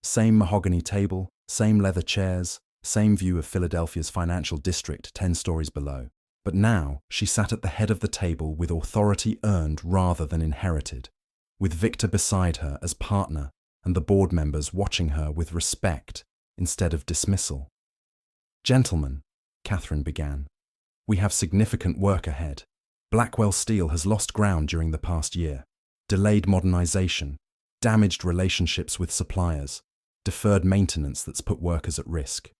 Same mahogany table, same leather chairs, same view of Philadelphia's financial district 10 stories below. But now she sat at the head of the table with authority earned rather than inherited, with Victor beside her as partner and the board members watching her with respect instead of dismissal. "Gentlemen," Catherine began, "we have significant work ahead. Blackwell Steel has lost ground during the past year, delayed modernization, damaged relationships with suppliers, deferred maintenance that's put workers at risk.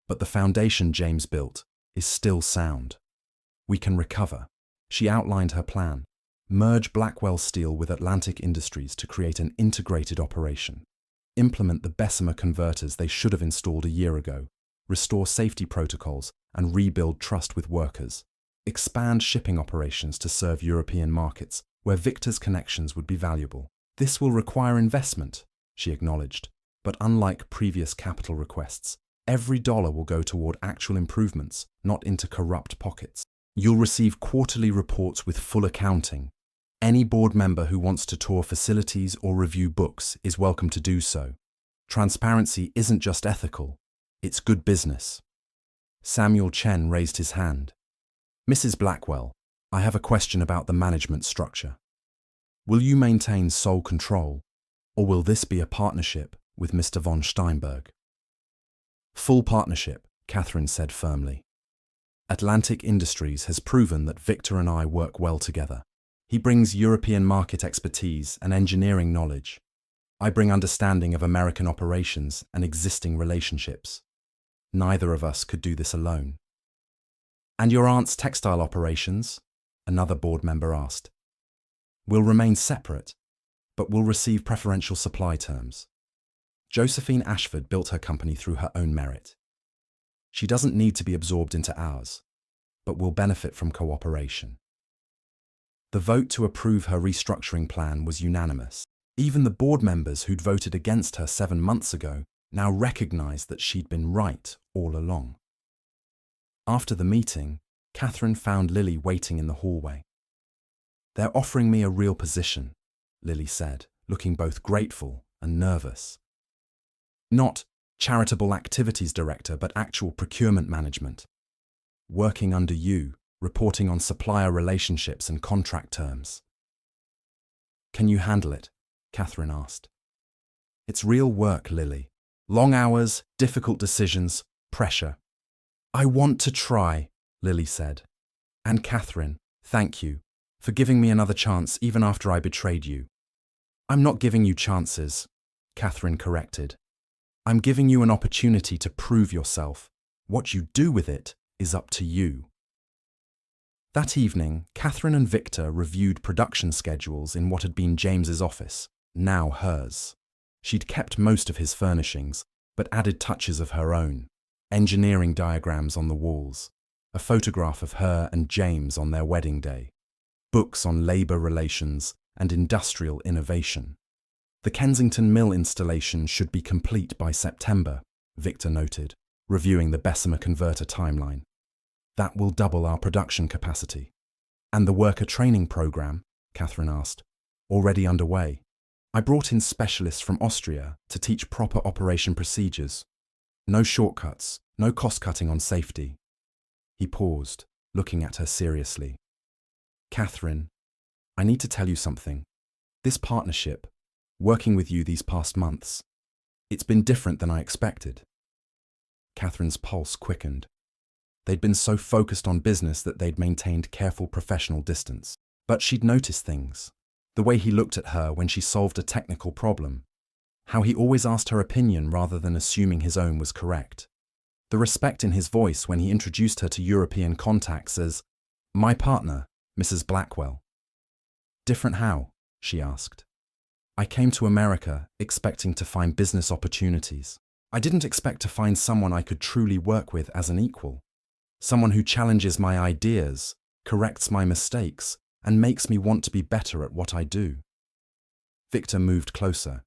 But the foundation James built is still sound. We can recover." She outlined her plan. Merge Blackwell Steel with Atlantic Industries to create an integrated operation. Implement the Bessemer converters they should have installed a year ago. Restore safety protocols and rebuild trust with workers. Expand shipping operations to serve European markets, where Victor's connections would be valuable. "This will require investment," she acknowledged, but unlike previous capital requests, every dollar will go toward actual improvements, not into corrupt pockets. "You'll receive quarterly reports with full accounting. Any board member who wants to tour facilities or review books is welcome to do so. Transparency isn't just ethical, it's good business." Samuel Chen raised his hand. "Mrs. Blackwell, I have a question about the management structure. Will you maintain sole control, or will this be a partnership with Mr. von Steinberg?" "Full partnership," Catherine said firmly. "Atlantic Industries has proven that Victor and I work well together. He brings European market expertise and engineering knowledge. I bring understanding of American operations and existing relationships. Neither of us could do this alone." "And your aunt's textile operations?" another board member asked. "Will remain separate, but will receive preferential supply terms. Josephine Ashford built her company through her own merit. She doesn't need to be absorbed into ours, but will benefit from cooperation." The vote to approve her restructuring plan was unanimous. Even the board members who'd voted against her 7 months ago now recognized that she'd been right all along. After the meeting, Catherine found Lily waiting in the hallway. "They're offering me a real position," Lily said, looking both grateful and nervous. "Not charitable activities director, but actual procurement management. Working under you, reporting on supplier relationships and contract terms." "Can you handle it?" Catherine asked. "It's real work, Lily. Long hours, difficult decisions, pressure." "I want to try," Lily said. "And Catherine, thank you for giving me another chance even after I betrayed you." "I'm not giving you chances," Catherine corrected. "I'm giving you an opportunity to prove yourself. What you do with it is up to you." That evening, Catherine and Victor reviewed production schedules in what had been James's office, now hers. She'd kept most of his furnishings, but added touches of her own. Engineering diagrams on the walls, a photograph of her and James on their wedding day, books on labor relations and industrial innovation. "The Kensington Mill installation should be complete by September," Victor noted, reviewing the Bessemer converter timeline. "That will double our production capacity." "And the worker training program?" Catherine asked. "Already underway. I brought in specialists from Austria to teach proper operation procedures. No shortcuts, no cost-cutting on safety." He paused, looking at her seriously. "Catherine, I need to tell you something. This partnership, working with you these past months, it's been different than I expected." Catherine's pulse quickened. They'd been so focused on business that they'd maintained careful professional distance. But she'd noticed things. The way he looked at her when she solved a technical problem. How he always asked her opinion rather than assuming his own was correct. The respect in his voice when he introduced her to European contacts as, "My partner, Mrs. Blackwell." "Different how?" she asked. "I came to America expecting to find business opportunities. I didn't expect to find someone I could truly work with as an equal. Someone who challenges my ideas, corrects my mistakes, and makes me want to be better at what I do." Victor moved closer.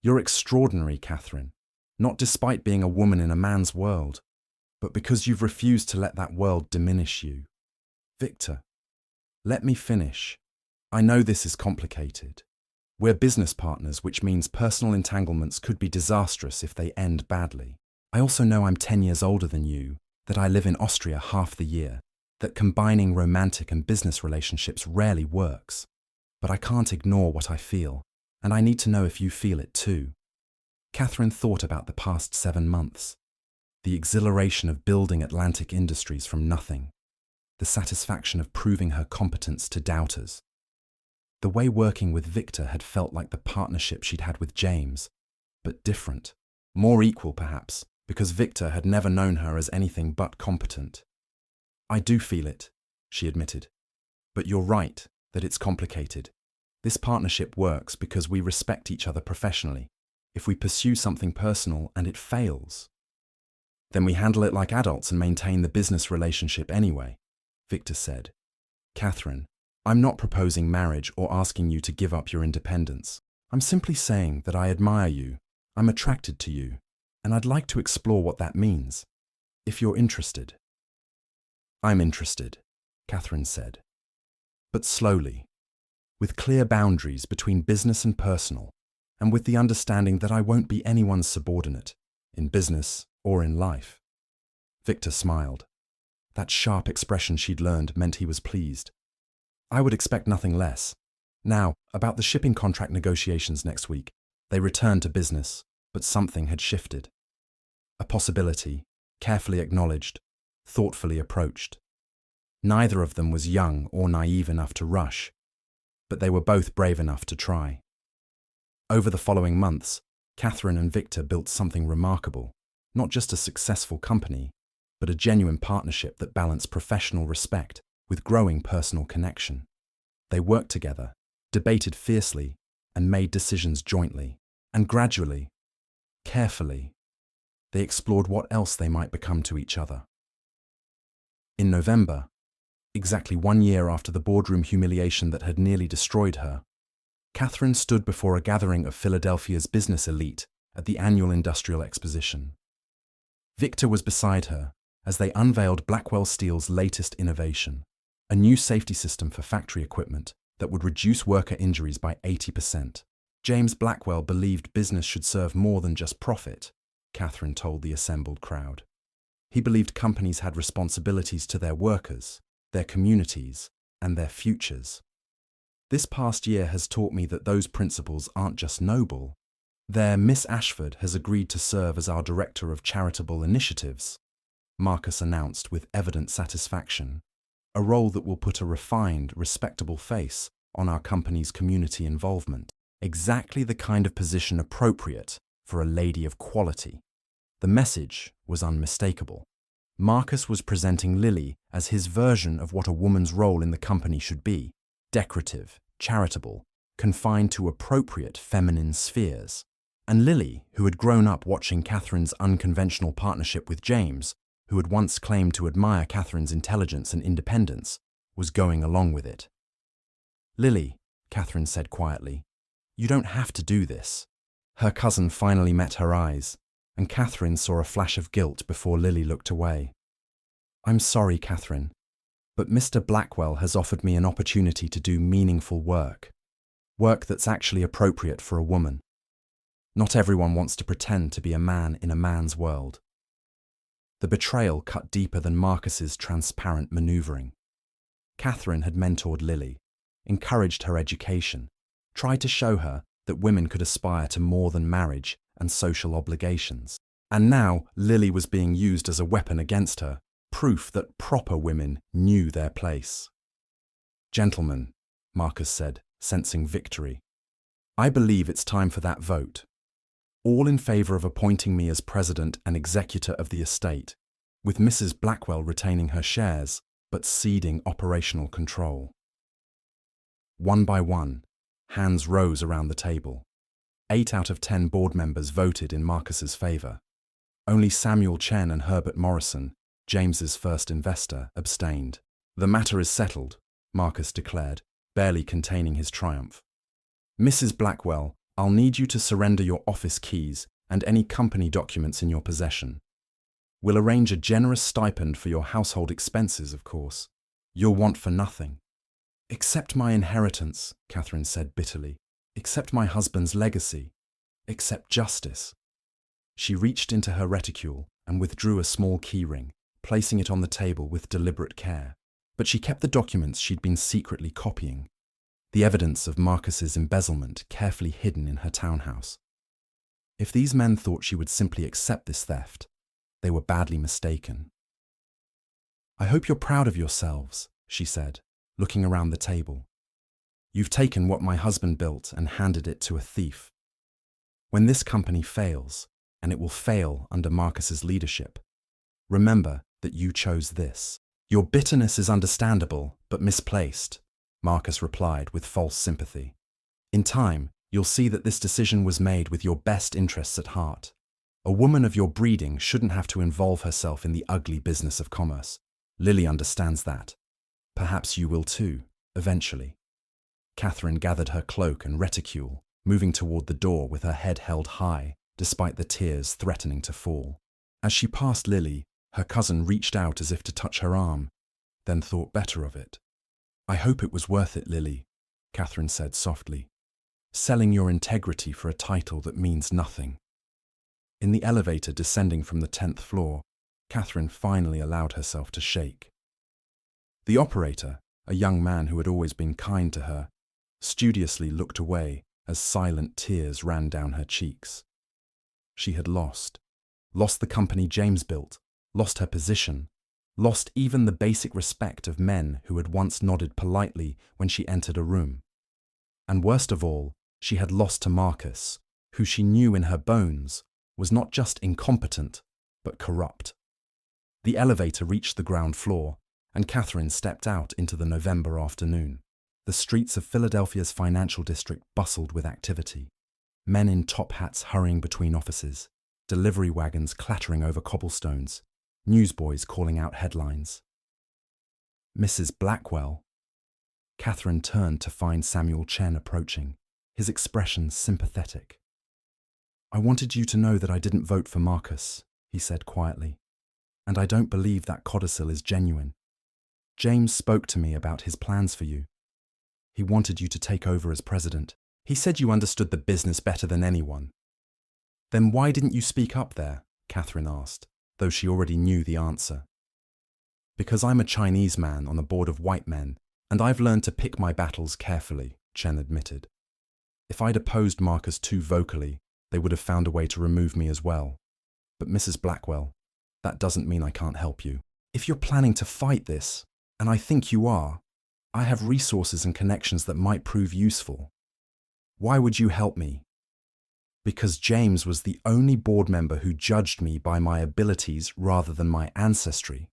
"You're extraordinary, Catherine, not despite being a woman in a man's world, but because you've refused to let that world diminish you. Victor, let me finish. I know this is complicated. We're business partners, which means personal entanglements could be disastrous if they end badly. I also know I'm 10 years older than you, that I live in Austria half the year, that combining romantic and business relationships rarely works. But I can't ignore what I feel, and I need to know if you feel it too. Catherine thought about the past 7 months. The exhilaration of building Atlantic Industries from nothing. The satisfaction of proving her competence to doubters. The way working with Victor had felt like the partnership she'd had with James, but different. More equal, perhaps, because Victor had never known her as anything but competent. I do feel it, she admitted. But you're right that it's complicated. This partnership works because we respect each other professionally. If we pursue something personal and it fails, then we handle it like adults and maintain the business relationship anyway, Victor said. Catherine, I'm not proposing marriage or asking you to give up your independence. I'm simply saying that I admire you, I'm attracted to you, and I'd like to explore what that means, if you're interested. I'm interested, Catherine said. But slowly, with clear boundaries between business and personal, and with the understanding that I won't be anyone's subordinate, in business or in life. Victor smiled. That sharp expression she'd learned meant he was pleased. I would expect nothing less. Now, about the shipping contract negotiations next week. They returned to business, but something had shifted. A possibility, carefully acknowledged, thoughtfully approached. Neither of them was young or naive enough to rush, but they were both brave enough to try. Over the following months, Catherine and Victor built something remarkable, not just a successful company, but a genuine partnership that balanced professional respect with growing personal connection. They worked together, debated fiercely, and made decisions jointly. And gradually, carefully, they explored what else they might become to each other. In November, exactly 1 year after the boardroom humiliation that had nearly destroyed her, Catherine stood before a gathering of Philadelphia's business elite at the annual Industrial Exposition. Victor was beside her as they unveiled Blackwell Steel's latest innovation, a new safety system for factory equipment that would reduce worker injuries by 80%. James Blackwell believed business should serve more than just profit, Catherine told the assembled crowd. He believed companies had responsibilities to their workers, their communities, and their futures. This past year has taught me that those principles aren't just noble. Miss Ashford has agreed to serve as our Director of Charitable Initiatives, Marcus announced with evident satisfaction, a role that will put a refined, respectable face on our company's community involvement. Exactly the kind of position appropriate for a lady of quality. The message was unmistakable. Marcus was presenting Lily as his version of what a woman's role in the company should be: decorative, charitable, confined to appropriate feminine spheres. And Lily, who had grown up watching Catherine's unconventional partnership with James, who had once claimed to admire Catherine's intelligence and independence, was going along with it. Lily, Catherine said quietly, you don't have to do this. Her cousin finally met her eyes, and Catherine saw a flash of guilt before Lily looked away. I'm sorry, Catherine, but Mr. Blackwell has offered me an opportunity to do meaningful work. Work that's actually appropriate for a woman. Not everyone wants to pretend to be a man in a man's world. The betrayal cut deeper than Marcus's transparent maneuvering. Catherine had mentored Lily, encouraged her education, tried to show her that women could aspire to more than marriage and social obligations. And now Lily was being used as a weapon against her, proof that proper women knew their place. Gentlemen, Marcus said, sensing victory, I believe it's time for that vote. All in favour of appointing me as president and executor of the estate, with Mrs. Blackwell retaining her shares, but ceding operational control. One by one, hands rose around the table. 8 out of 10 board members voted in Marcus's favour. Only Samuel Chen and Herbert Morrison, James's first investor, abstained. The matter is settled, Marcus declared, barely containing his triumph. Mrs. Blackwell, I'll need you to surrender your office keys and any company documents in your possession. We'll arrange a generous stipend for your household expenses, of course, You'll want for nothing. Accept my inheritance, Catherine said bitterly. Accept my husband's legacy. Accept justice. She reached into her reticule and withdrew a small keyring, placing it on the table with deliberate care. But she kept the documents she'd been secretly copying, the evidence of Marcus's embezzlement carefully hidden in her townhouse. If these men thought she would simply accept this theft, they were badly mistaken. I hope you're proud of yourselves, she said, looking around the table. You've taken what my husband built and handed it to a thief. When this company fails, and it will fail under Marcus's leadership, remember that you chose this. Your bitterness is understandable, but misplaced, Marcus replied with false sympathy. In time, you'll see that this decision was made with your best interests at heart. A woman of your breeding shouldn't have to involve herself in the ugly business of commerce. Lily understands that. Perhaps you will too, eventually. Catherine gathered her cloak and reticule, moving toward the door with her head held high, despite the tears threatening to fall. As she passed Lily, her cousin reached out as if to touch her arm, then thought better of it. I hope it was worth it, Lily, Catherine said softly. Selling your integrity for a title that means nothing. In the elevator descending from the 10th floor, Catherine finally allowed herself to shake. The operator, a young man who had always been kind to her, studiously looked away as silent tears ran down her cheeks. She had lost the company James built, lost her position, lost even the basic respect of men who had once nodded politely when she entered a room. And worst of all, she had lost to Marcus, who she knew in her bones was not just incompetent, but corrupt. The elevator reached the ground floor, and Catherine stepped out into the November afternoon. The streets of Philadelphia's financial district bustled with activity. Men in top hats hurrying between offices, delivery wagons clattering over cobblestones, newsboys calling out headlines. Mrs. Blackwell. Catherine turned to find Samuel Chen approaching, his expression sympathetic. I wanted you to know that I didn't vote for Marcus, he said quietly, and I don't believe that codicil is genuine. James spoke to me about his plans for you. He wanted you to take over as president. He said you understood the business better than anyone. Then why didn't you speak up there? Catherine asked, though she already knew the answer. Because I'm a Chinese man on a board of white men, and I've learned to pick my battles carefully, Chen admitted. If I'd opposed Marcus too vocally, they would have found a way to remove me as well. But Mrs. Blackwell, that doesn't mean I can't help you. If you're planning to fight this, and I think you are, I have resources and connections that might prove useful. Why would you help me? Because James was the only board member who judged me by my abilities rather than my ancestry.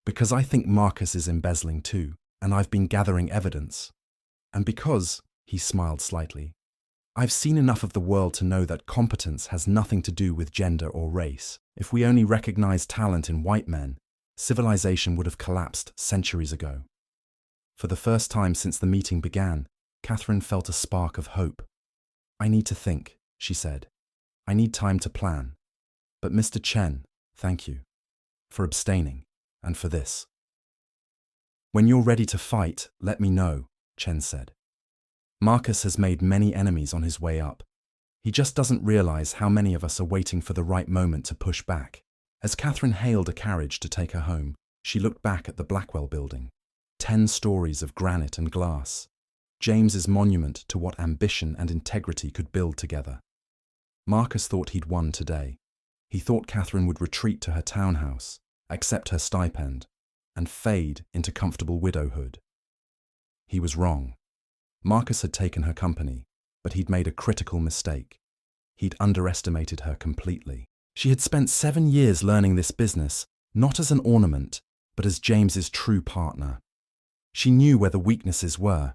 Because I think Marcus is embezzling too, and I've been gathering evidence. And because, he smiled slightly, I've seen enough of the world to know that competence has nothing to do with gender or race. If we only recognized talent in white men, civilization would have collapsed centuries ago. For the first time since the meeting began, Catherine felt a spark of hope. I need to think, she said. I need time to plan. But Mr. Chen, thank you. For abstaining, and for this. When you're ready to fight, let me know, Chen said. Marcus has made many enemies on his way up. He just doesn't realize how many of us are waiting for the right moment to push back. As Catherine hailed a carriage to take her home, she looked back at the Blackwell building. 10 stories of granite and glass. James's monument to what ambition and integrity could build together. Marcus thought he'd won today. He thought Catherine would retreat to her townhouse, accept her stipend, and fade into comfortable widowhood. He was wrong. Marcus had taken her company, but he'd made a critical mistake. He'd underestimated her completely. She had spent 7 years learning this business, not as an ornament, but as James's true partner. She knew where the weaknesses were,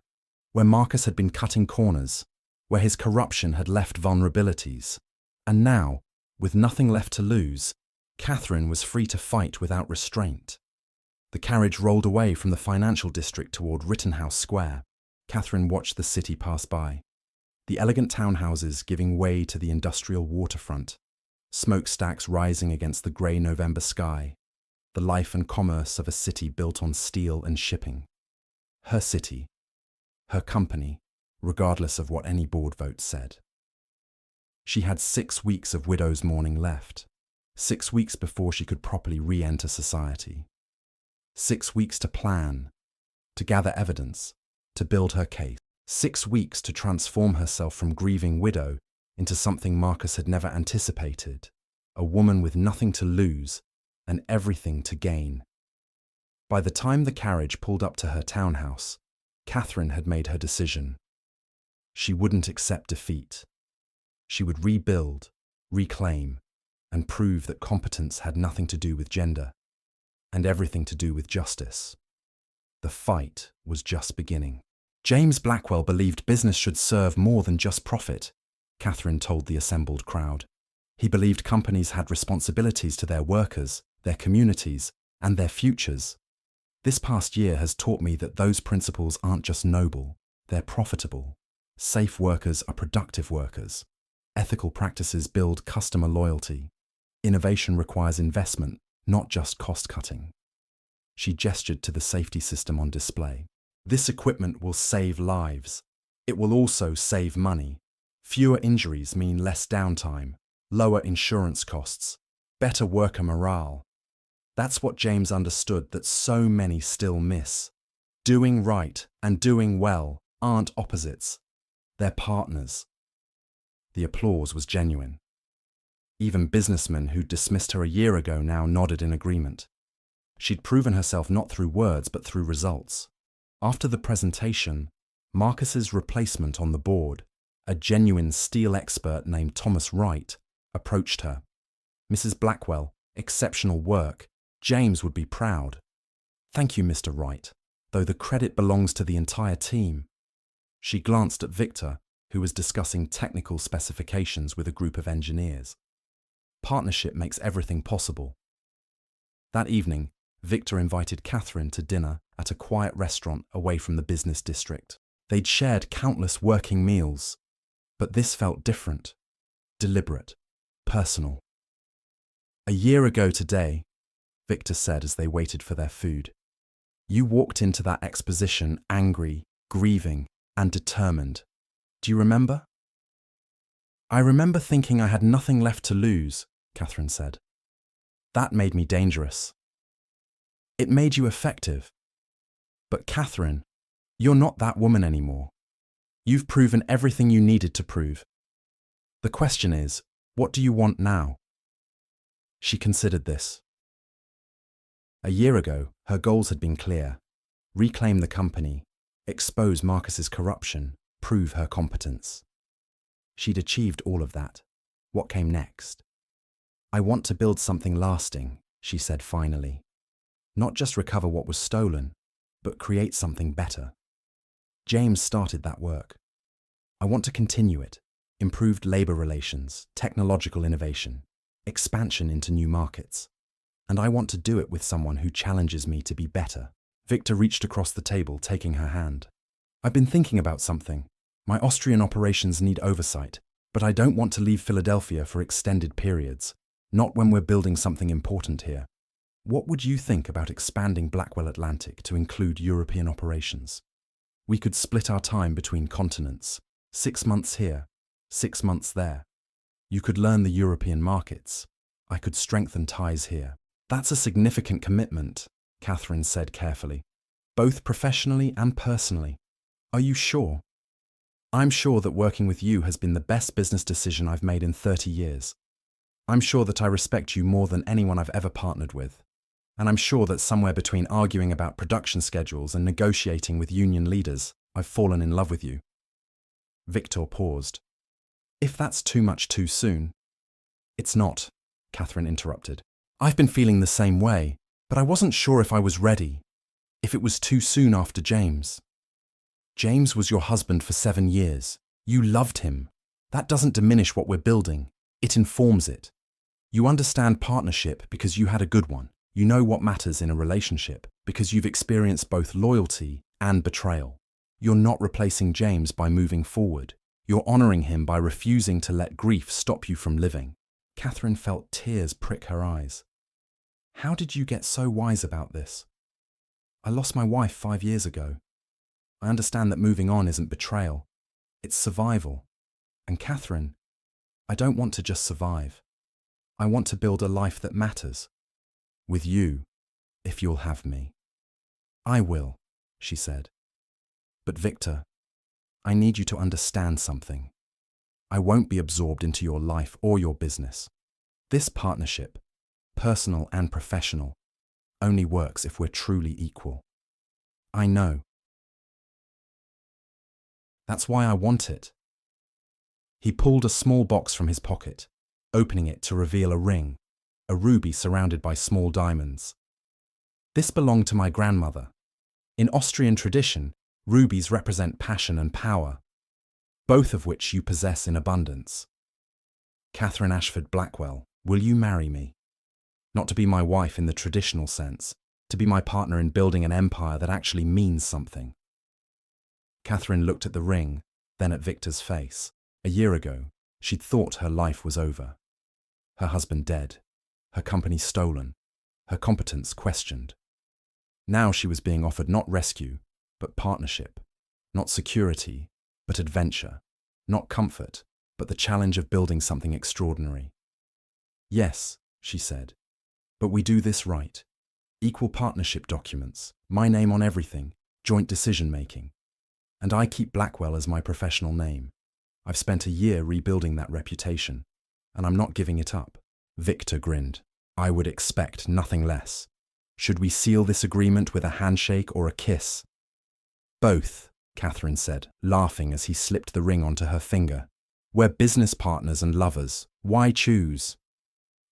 where Marcus had been cutting corners, where his corruption had left vulnerabilities. And now, with nothing left to lose, Catherine was free to fight without restraint. The carriage rolled away from the financial district toward Rittenhouse Square. Catherine watched the city pass by, the elegant townhouses giving way to the industrial waterfront, smokestacks rising against the grey November sky. the life and commerce of a city built on steel and shipping. Her city, her company, regardless of what any board vote said. She had 6 weeks of widow's mourning left, 6 weeks before she could properly re-enter society. 6 weeks to plan, to gather evidence, to build her case. 6 weeks to transform herself from grieving widow into something Marcus had never anticipated, a woman with nothing to lose and everything to gain. By the time the carriage pulled up to her townhouse, Catherine had made her decision. She wouldn't accept defeat. She would rebuild, reclaim, and prove that competence had nothing to do with gender and everything to do with justice. The fight was just beginning. James Blackwell believed business should serve more than just profit, Catherine told the assembled crowd. He believed companies had responsibilities to their workers, their communities, and their futures. This past year has taught me that those principles aren't just noble, they're profitable. Safe workers are productive workers. Ethical practices build customer loyalty. Innovation requires investment, not just cost-cutting. She gestured to the safety system on display. This equipment will save lives. It will also save money. Fewer injuries mean less downtime, lower insurance costs, better worker morale. That's what James understood that so many still miss. Doing right and doing well aren't opposites. They're partners. The applause was genuine. Even businessmen who'd dismissed her a year ago now nodded in agreement. She'd proven herself not through words but through results. After the presentation, Marcus's replacement on the board, a genuine steel expert named Thomas Wright, approached her. "Mrs. Blackwell, exceptional work. James would be proud." "Thank you, Mr. Wright, though the credit belongs to the entire team." She glanced at Victor, who was discussing technical specifications with a group of engineers. Partnership makes everything possible. That evening, Victor invited Catherine to dinner at a quiet restaurant away from the business district. They'd shared countless working meals, but this felt different, deliberate, personal. "A year ago today," Victor said as they waited for their food, "you walked into that exposition angry, grieving, and determined. Do you remember?" "I remember thinking I had nothing left to lose," Catherine said. "That made me dangerous." "It made you effective. But Catherine, you're not that woman anymore. You've proven everything you needed to prove. The question is, what do you want now?" She considered this. A year ago, her goals had been clear. Reclaim the company, expose Marcus's corruption, prove her competence. She'd achieved all of that. What came next? "I want to build something lasting," she said finally. "Not just recover what was stolen, but create something better." James started that work. "I want to continue it. Improved labor relations, technological innovation, expansion into new markets. And I want to do it with someone who challenges me to be better." Victor reached across the table, taking her hand. "I've been thinking about something. My Austrian operations need oversight, but I don't want to leave Philadelphia for extended periods, not when we're building something important here. What would you think about expanding Blackwell Atlantic to include European operations? We could split our time between continents, 6 months here, 6 months there. You could learn the European markets. I could strengthen ties here." "That's a significant commitment," Catherine said carefully, "both professionally and personally. Are you sure?" "I'm sure that working with you has been the best business decision I've made in 30 years. I'm sure that I respect you more than anyone I've ever partnered with. And I'm sure that somewhere between arguing about production schedules and negotiating with union leaders, I've fallen in love with you." Victor paused. "If that's too much too soon." "It's not," Catherine interrupted. "I've been feeling the same way, but I wasn't sure if I was ready, if it was too soon after James. James was your husband for 7 years. You loved him. That doesn't diminish what we're building. It informs it. You understand partnership because you had a good one. You know what matters in a relationship because you've experienced both loyalty and betrayal. You're not replacing James by moving forward. You're honoring him by refusing to let grief stop you from living." Catherine felt tears prick her eyes. How did you get so wise about this? I lost my wife 5 years ago. I understand that moving on isn't betrayal. It's survival. And Catherine, I don't want to just survive. I want to build a life that matters. With you, if you'll have me. I will, she said. But Victor, I need you to understand something. I won't be absorbed into your life or your business. This partnership, personal and professional, only works if we're truly equal. I know. That's why I want it. He pulled a small box from his pocket, opening it to reveal a ring, a ruby surrounded by small diamonds. This belonged to my grandmother. In Austrian tradition, rubies represent passion and power, both of which you possess in abundance. Catherine Ashford Blackwell, will you marry me? Not to be my wife in the traditional sense, to be my partner in building an empire that actually means something. Catherine looked at the ring, then at Victor's face. A year ago, she'd thought her life was over. Her husband dead, her company stolen, her competence questioned. Now she was being offered not rescue, but partnership, not security, but adventure, not comfort, but the challenge of building something extraordinary. Yes, she said, but we do this right. Equal partnership documents, my name on everything, joint decision-making. And I keep Blackwell as my professional name. I've spent a year rebuilding that reputation, and I'm not giving it up. Victor grinned. I would expect nothing less. Should we seal this agreement with a handshake or a kiss? Both, Catherine said, laughing as he slipped the ring onto her finger. We're business partners and lovers. Why choose?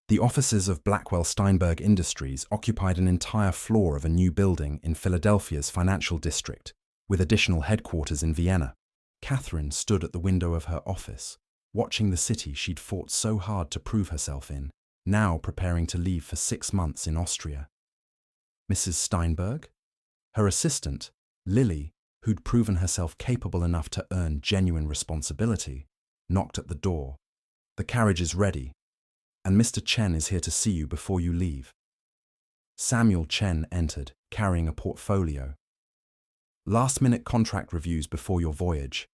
The offices of Blackwell Steinberg Industries occupied an entire floor of a new building in Philadelphia's financial district, with additional headquarters in Vienna. Catherine stood at the window of her office, watching the city she'd fought so hard to prove herself in, now preparing to leave for 6 months in Austria. Mrs. Steinberg? Her assistant, Lily, who'd proven herself capable enough to earn genuine responsibility, knocked at the door. The carriage is ready, and Mr. Chen is here to see you before you leave. Samuel Chen entered, carrying a portfolio. Last-minute contract reviews before your voyage.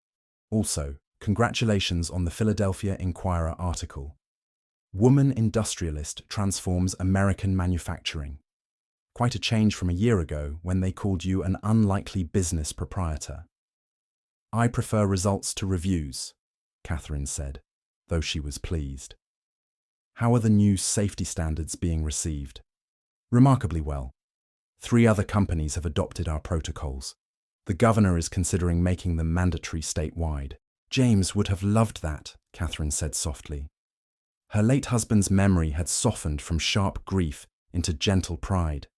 Also, congratulations on the Philadelphia Inquirer article. Woman industrialist transforms American manufacturing. Quite a change from a year ago when they called you an unlikely business proprietor. I prefer results to reviews, Catherine said, though she was pleased. How are the new safety standards being received? Remarkably well. 3 other companies have adopted our protocols. The governor is considering making them mandatory statewide. James would have loved that, Catherine said softly. Her late husband's memory had softened from sharp grief into gentle pride.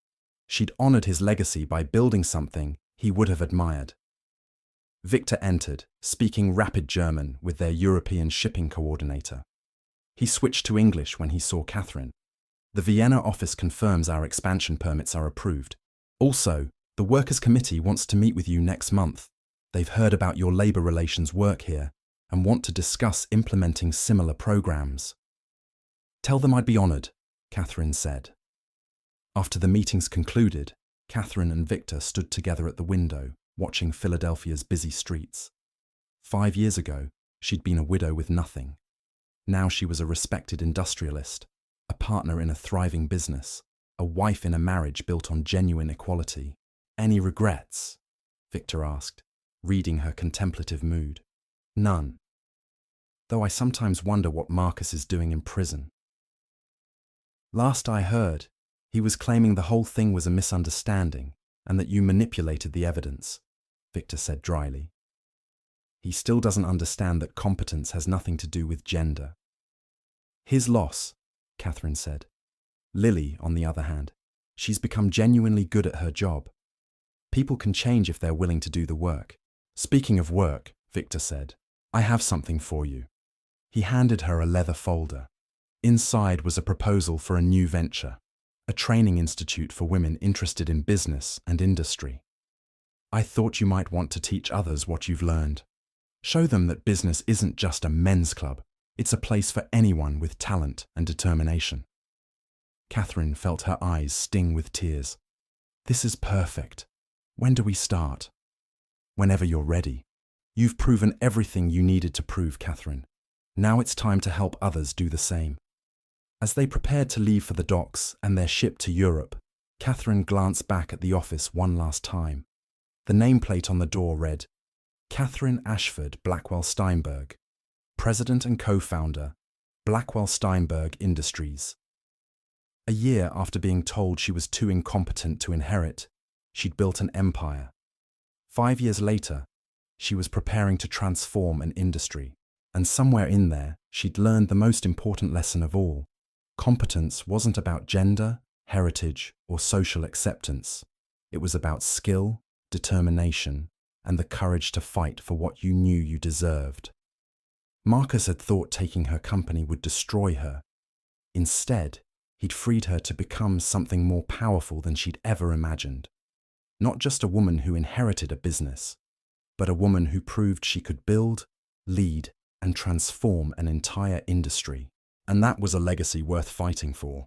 She'd honored his legacy by building something he would have admired. Victor entered, speaking rapid German with their European shipping coordinator. He switched to English when he saw Catherine. The Vienna office confirms our expansion permits are approved. Also, the Workers' Committee wants to meet with you next month. They've heard about your labor relations work here and want to discuss implementing similar programs. Tell them I'd be honored, Catherine said. After the meetings concluded, Catherine and Victor stood together at the window, watching Philadelphia's busy streets. 5 years ago, she'd been a widow with nothing. Now she was a respected industrialist, a partner in a thriving business, a wife in a marriage built on genuine equality. Any regrets? Victor asked, reading her contemplative mood. None. Though I sometimes wonder what Marcus is doing in prison. Last I heard, he was claiming the whole thing was a misunderstanding and that you manipulated the evidence, Victor said dryly. He still doesn't understand that competence has nothing to do with gender. His loss, Catherine said. Lily, on the other hand, she's become genuinely good at her job. People can change if they're willing to do the work. Speaking of work, Victor said, I have something for you. He handed her a leather folder. Inside was a proposal for a new venture, a training institute for women interested in business and industry. I thought you might want to teach others what you've learned. Show them that business isn't just a men's club, it's a place for anyone with talent and determination. Catherine felt her eyes sting with tears. This is perfect. When do we start? Whenever you're ready. You've proven everything you needed to prove, Catherine. Now it's time to help others do the same. As they prepared to leave for the docks and their ship to Europe, Catherine glanced back at the office one last time. The nameplate on the door read, Catherine Ashford Blackwell Steinberg, President and Co-founder, Blackwell Steinberg Industries. A year after being told she was too incompetent to inherit, she'd built an empire. 5 years later, she was preparing to transform an industry. And somewhere in there, she'd learned the most important lesson of all. Competence wasn't about gender, heritage, or social acceptance. It was about skill, determination, and the courage to fight for what you knew you deserved. Marcus had thought taking her company would destroy her. Instead, he'd freed her to become something more powerful than she'd ever imagined. Not just a woman who inherited a business, but a woman who proved she could build, lead, and transform an entire industry. And that was a legacy worth fighting for.